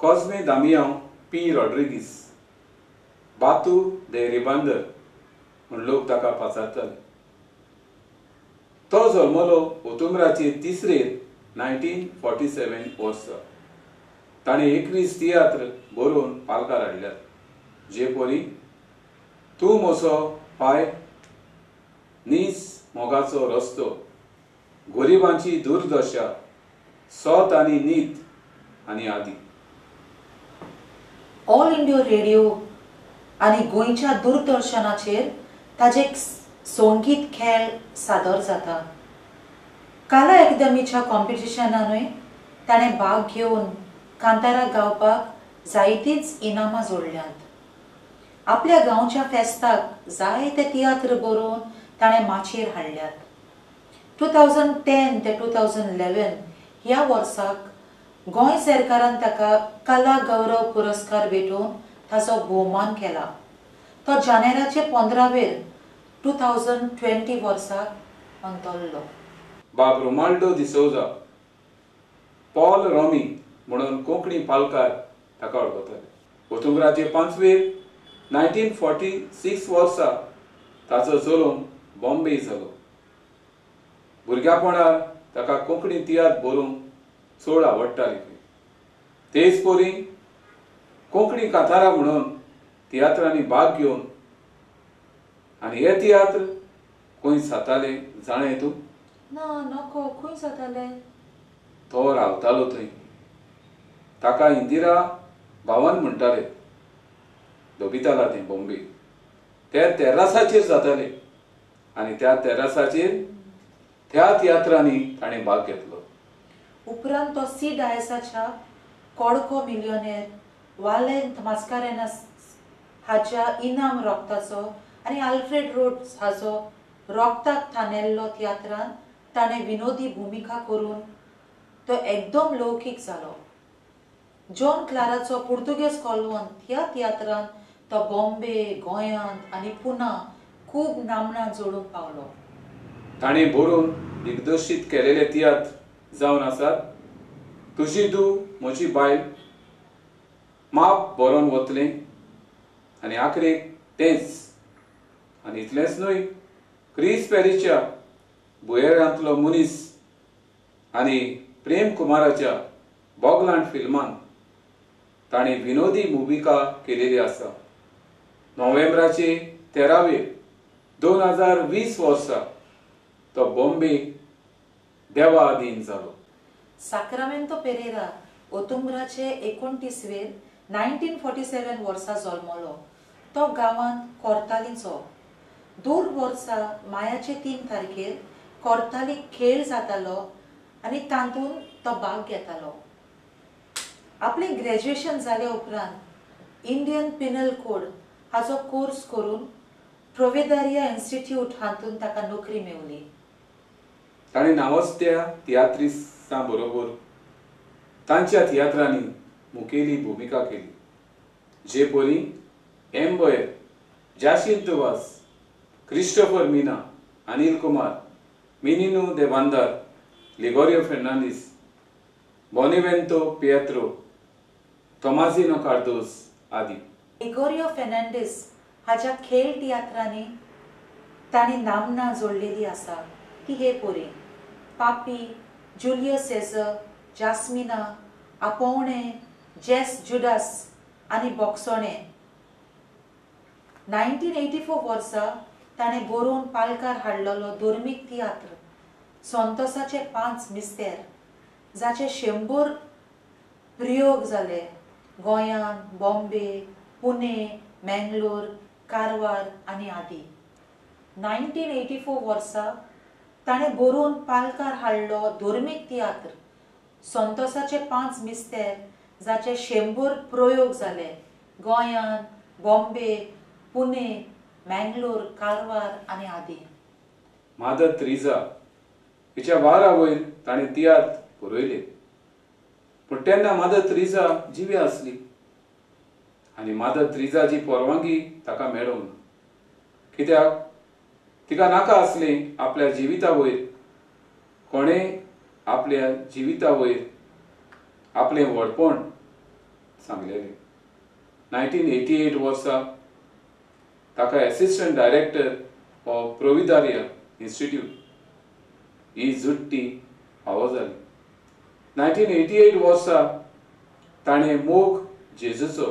S1: Cosme Damião P. Rodrigues बातू दे रिबांदर म्हूण लोक ताका पाचारताले तो जल्मलो ओतुंबराचे 1947 वर्सा ताणें 21 तियात्र बरोवन पालकार हाडल्यात जे परी तूं मोसो पाय नीस मोगाचो रस्तो गरिबांची दुर्दशा सोत आनी नीत आनी आदी
S2: ऑल इंडिया रेडिओ आनी गोंयच्या दूरदर्शनाचेर ताजे संगीत खेळ सादर जाता कला अकादमीच्या कॉम्पिटिशनानूय ताणें भाग घेवन कांतारा गावपाक जायतींच इनामां जोडल्यात आपल्या गांवच्या फेस्ताक जायते तियात्र बरोवन ताणें माचयेर हाडल्यात 2010 ते 2011 ह्या वर्साक गोंय सरकारान ताका कला गौरव पुरस्कार भेटोवन ताचो भोवमान केला तो जानेराचे 15वेर 2020 वर्साक अंतरलो
S1: बाब रोमाल्डो डिसोजा पॉल रॉमी म्हणून कोंकणी पालकार ताका वळखताले ओतुंबराचे 5वेर 1946 वर्सा ताचो जल्म बॉम्बे जालो भुरग्यापणार ताका कोंकणी तियात्र बरोवंक चड आवडटाली तेच परी कोंकणी कांतारा म्हणून तियात्रांनी भाग घेवन आनी हे तियात्र खंय जाताले जाणा तूं
S2: ना नको खंय जाताले
S1: तो रावतालो थंय ताका इंदिरा भवन म्हणटाले दोबिताला तें बॉम्बे त्या तेरासाचेर जाताले आनी त्या तेरासाचेर त्या तियात्रांनी ताणें भाग घेतलो
S2: उपरांत तो सी डायसाच्या कोडको मिलियनेर वालेंत मास्कारेनास हाच्या इनाम रोखताचो आनी आल्फ्रेड रोड्स हाचो रोखताक थानेल्लो तियात्रांत ताणें विनोदी भुमिका करून तो एकदम लौकीक जालो जॉन क्लाराचो पुर्तुगेज कॉल्वंत ह्या तियात्रांत तो बॉम्बे गोंयांत आनी पुना खूब नामणां जोडून पावलो
S1: ताणें बरोवन दिग्दर्शीत केलेले तियात्र जावन आसात तुजी तूं म्हजी बायल, माप बरोवन वतलें आनी आखरेक तेंच आनी इतलेंच न्हय, क्रिस पॅरीच्या बुयेरांतलो मनीस आनी प्रेम कुमाराच्या बॉगलांड फिल्मान ताणें विनोदी भुमिका केलेली आसा. नोव्हेंबराचे 13 2020 वर्सा तो बॉम्बे देवा अधीन जालो.
S2: साक्रामेंतो पेरेरा ओतुंब्राचे 29 1947 वर्सा जल्मलो. तो गांवांत कोर्तालीचो. 2 वर्सा मायाचे 3 तारखेर कोर्ताली खेळ जातालो आनी तातूंत तो भाग घेतालो. आपलें ग्रॅज्युएशन जाले उपरांत इंडियन पिनल कोड हाचो कोर्स करून प्रोवेदारिया इन्स्टिट्यूट हातून ताका नोकरी मेवली.
S1: ताणें नामोस्त्या तियात्रिस्टां बरोबर तांच्या तियात्रांनी मुखेली भुमिका केली. जे परी एम्बयर, जासिंतो वास, क्रिस्टोफर मिना, अनिल कुमार, मिनिनो दे बांदार, लिगोरियो फेर्नांडीस, बोनिवेंतो पिएत्रो, टोमाजिनो कार्दोस आदी.
S2: लिगोरियो फेर्नांडीस हाच्या खेळ तियात्रांनी ताणी नामना जोडलेली आसा. ती हे परी पापी, जुलियस सेझर, जास्मिना, आपोवणे, जेस जुडास आनी बॉक्सोणे. 1984 वर्सा ताणें बरोवन पालकार हाडलेलो धर्मीक तियात्र संतोसाचे 5 मिस्तेर, जाचे 100 प्रयोग जाले गोंयांत, बॉम्बे, पुणे, मंगळूर, कारवार आनी आदी. 1984 वर्सा ताणें बरोवन पालकार हाडलो धर्मीक तियात्र संतोसाचे 5 मिस्तेर, जाचे 100 प्रयोग जाले गोंयांत, बॉम्बे, पुणे, मंगळूर, कारवार आनी आदी.
S1: मादर त्रिजा हिच्या वारा वयर ताणें तियात्र बरयले. पूण तेन्ना मादर त्रिजा जिवी आसली आनी मादर त्रिजाची परवानगी ताका मेळूंक ना. कित्याक तिका नाका आसलें आपल्या जिविता वयर कोणें आपल्या जिविता वयर आपलें व्हडपण सांगलेलें. 1988 वर्सा ताका एसिस्टंट डायरेक्टर ऑफ प्रोविदारिया इन्स्टिट्यूट ही जुट्टी फावो जाली. 1988 वर्सा ताणें मोग जेजूचो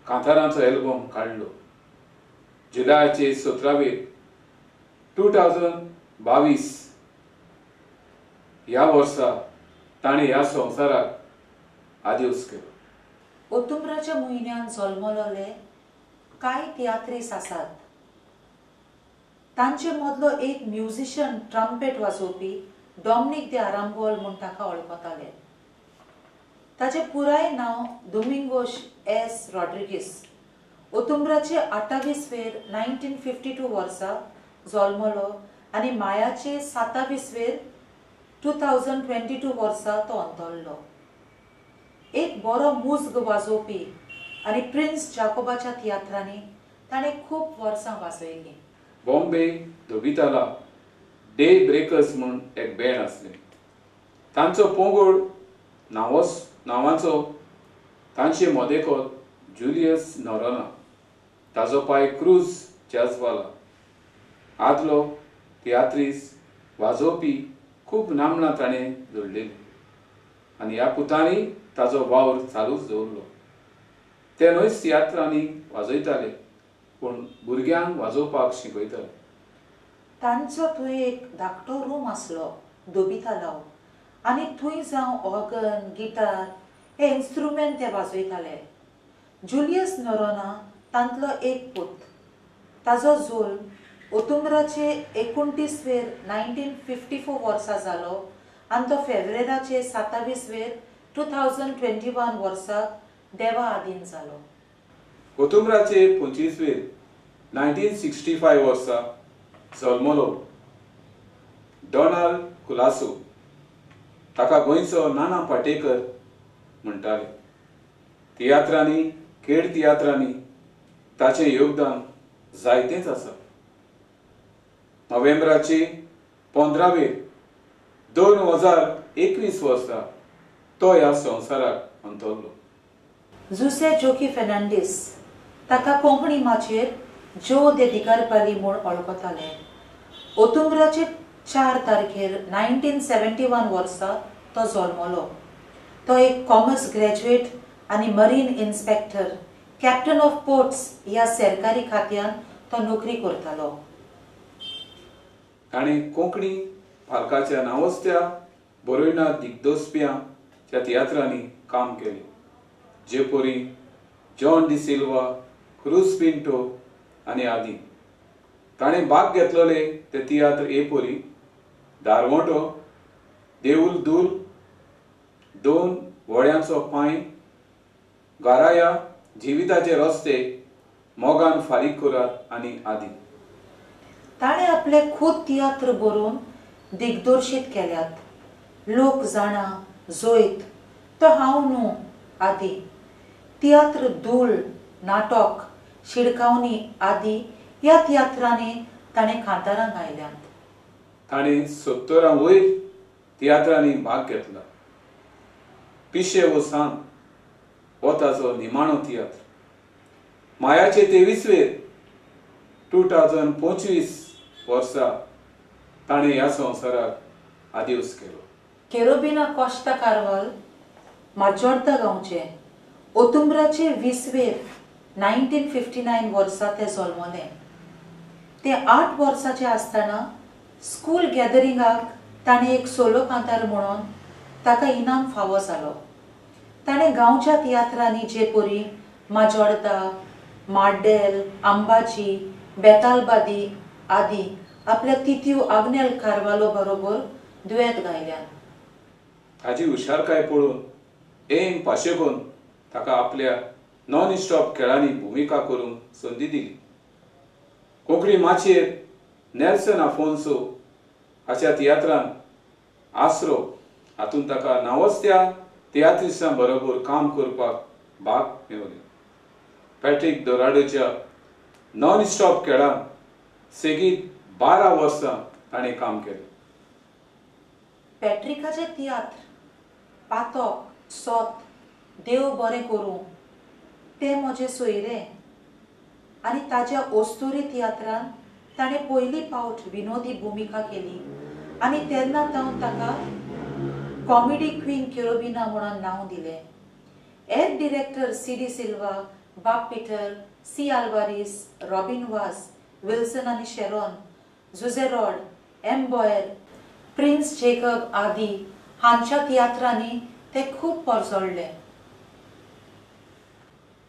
S1: कांतारांचो एल्बम काडलो. जुलयाचे 17 2022 ह्या वर्सा ताणें ह्या संवसाराक आदिवस केलो.
S2: ओतुंब्राच्या म्हयन्यांत जल्मलोले कांय तियात्रीस आसात. तांचे मदलो एक म्युझिशियन ट्रम्पेट वाजोवपी डॉमिनिक दे आरांबोल म्हूण ताका वळखताले. ताचें पुराय नांव दोमिंगोस एस रॉड्रिगीस. ओतुंब्राचे 28 1952 वर्सा जल्मलो आनी मायाचे 27 2022 वर्सा तो अंतरलो. एक बरो मुझग वाजोवपी आनी प्रिन्स जाकोबाच्या तियात्रांनी ताणें खूब वर्सां वाजयलीं.
S1: बॉम्बे दोबिताला डे ब्रेकर्स म्हूण एक बँड आसलें. तांचो पोंगड नांवाचो तांचे मोदेकोत जुलियस नोरोना, ताजो पाय क्रूज जॅझवाला. आदलो तियात्रीस वाजोवपी खूब नामनां ताणें जोडलेलीं आनी ह्या पुतांनी ताजो वावर चालूच दवरलो. ते न्हयच तियात्रांनी वाजयताले पूण भुरग्यांक वाजोवपाक शिकयताले.
S2: तांचो थंय एक धाकटो रूम आसलो दोबितालाव आनी थंय जावं ऑर्गन, गिटार हे इन्स्ट्रुमेंट ते वाजयताले. जुलियस नोरोना तांतलो एक पूत. ताजो जल्म ओतुंब्राचे 29 1954 वर्सा जालो आनी तो फेब्रेराचे 27 2021 वर्सा देवा आधीन जालो.
S1: ओतुंब्राचे 25 1965 वर्सा जल्मलो डोनाल्ड कुलासो. ताका गोंयचो नाना पाटेकर म्हणटाले. तियात्रांनी, खेळ तियात्रांनी ताचें योगदान जायतेंच आसा. नोव्हेंबराचे 15 2021 वर्सा तो ह्या संवसाराक अंतरलो.
S2: जुसे जोकी फेर्नांडीस ताका कोंकणी माचयेर जो दे दिगारपाली म्हूण वळखताले. ओतुंबराचे 4 तारखेर 1971 वर्सा तो जल्मलो. तो एक कॉमर्स ग्रॅज्युएट आनी marine inspector, captain of ports ह्या सरकारी खात्यान तो नोकरी करतालो.
S1: ताणें कोंकणी फाल्काच्या नावस्त्या बरोयना दिग्दोसप्याच्या तियात्रांनी काम केलें, जे परी जॉन डी सिल्वा, क्रूज पिंटो आनी आदी. ताणें भाग घेतलेले ते तियात्र ए परी दारवोंटो, देऊल दूल, 2 व्हड्यांचो पांय, गाराया, जिविताचे रस्ते, मोगान फारीक करात आनी आदी.
S2: ताणें आपले खूद तियात्र बरोवन दिग्दर्शीत केल्यात. लोक जाणा, जोयत, तो हांव न्हू आदी. तियात्र धूळ, नाटक, शिडकावणी आदी ह्या तियात्रांनी ताणें कांतारां गायल्यात.
S1: ताणें 70 वयर तियात्रांनी भाग घेतला. पिशे वो सांत हो ताचो निमाणो तियात्र. मायाचे 23वेर 2025 वर्सा ताणें ह्या संवसाराक आदिवस केलो.
S2: केरोबिना कोस्टा कारवाल माजोर्दा गांवचे ओतुंबराचे 20वेर 1959 वर्सा ते जल्मले. ते 8 वर्साचे आसतना स्कूल गॅदरिंगाक ताणें एक सोलो कांतार म्हणून ताका इनाम फावो जालो. ताणें गांवच्या तियात्रांनी जे परी माजोर्दा, मार्डेल, अंबाजी, बेतालबादी आदी आपल्या तित्यू आग्नेल कारवालो बरोबर दुयेत गायल्यात.
S1: ताची हुशारकाय पळोवन एम पाशेगोन ताका आपल्या नॉन स्टॉप खेळांनी भुमिका करूंक संदी दिली. कोंकणी माचयेर नेल्सन आफोन्सो हाच्या तियात्रान आसरो हातूंत ताका नावस्त्या तियात्रिस्टां बरोबर काम करपाक भाग मेळ्ळो. पॅट्रिक दोराडोच्या नॉन स्टॉप खेळांत सेगीत 12 वर्सां ताणें काम केलें.
S2: पॅट्रिकाचे तियात्र पातोक, सोत, देव बरें करूं, ते म्हजे सोयरे आनी ताच्या ओस्तुरी तियात्रान ताणें पयली फावट विनोदी भुमिका केली आनी तेन्ना ताका कॉमेडी क्वीन केरोबिना म्हणून नांव दिलें. हेर डिरेक्टर सी.डी. सिल्वा, बाब पीटर, सी. आल्वारिस, रॉबिन वास, विल्सन आनी शेरॉन, जुझेरॉड, एम. बॉयर, प्रिन्स जेकब आदी हांच्या तियात्रांनी ते खूब परजळ्ळे.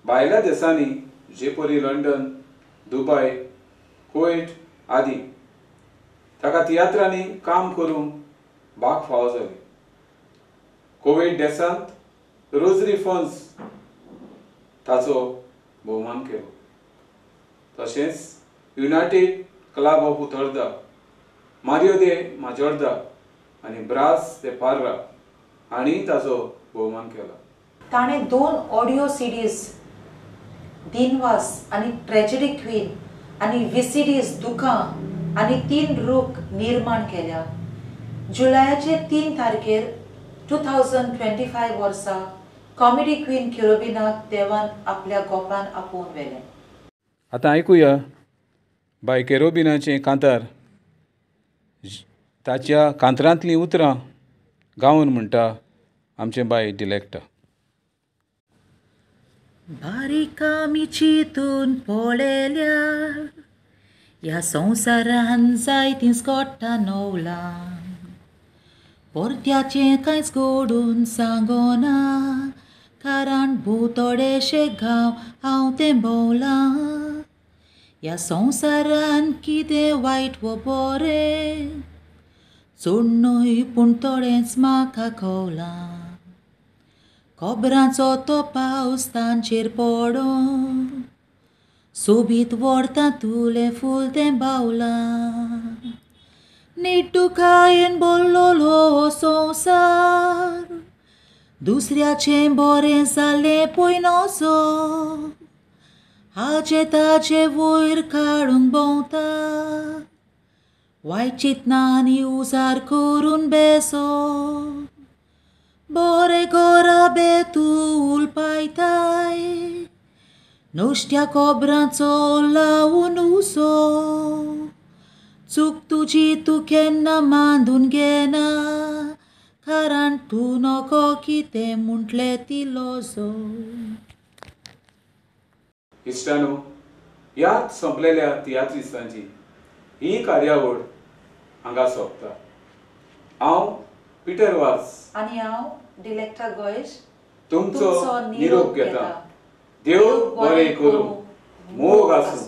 S1: भायल्या देशांनी जे परी लंडन, दुबय, कुवेट आदी ताका तियात्रांनी काम करूंक भाग फावो जालें. कुवेट देशांत रोजरी फन्स ताचो भोवमान केलो. तशेंच United club of Utorda, Mario दे माजोर्दा आनी ब्रास दे पार्रा हांणी ताचो भोवमान केला.
S2: ताणें 2 ऑडिओ सीडीज दिनवास आनी ट्रेजेडी क्वीन आनी व्हीसीडीज दुकां आनी 3 रूख निर्माण केल्या. जुलयाचे 3 तारखेर 2025 वर्सा कॉमेडी क्वीन केरोबिनाक देवान आपल्या गोपान आपोवन व्हेलें.
S1: आतां आयकुया बाय केरोबिनाचें कांतार. ताच्या कांतरांतलीं उतरां गावन म्हणटा आमचे बाय डिलेक्टर.
S2: बारीक आमी चिंतून पळयल्यार ह्या संवसारान जायतींच घडटा नवलां. परत्याचें कांयच घडून सांगोना, कारण भोव थोडेशे गांव हांव तें भोंवलां. ह्या संवसारान कितें वायट वो बरें चड न्हय पूण थोडेंच म्हाका कळलां. खबरांचो तो पावस तांचेर पडून सोबीत व्हरता तुलें फूल तें बावलां. निटुकायेन भरलोलो हो संवसार दुसऱ्याचें बरें जालें पळय नजो. हाचे ताचे वयर काडून भोंवता वायट चिंतनांनी उजार करून बेसो बरे गोरा बेतूल पायताय नुस्त्या कोबरांचो लावून उसो चूक तुजी तूं केन्ना मांडून घेना कारण तूं नको कितें म्हटलें ती लोजो.
S1: इश्टानो, ह्यात संपलेल्या तियात्रिस्तांची ही कार्यावळ हांगा सोंपता. हांव पिटर वास
S2: आनी हांव डिलेक्टा गोयेश
S1: तुमचो निरोप घेता. देव बरें करूं. मोग आसूं.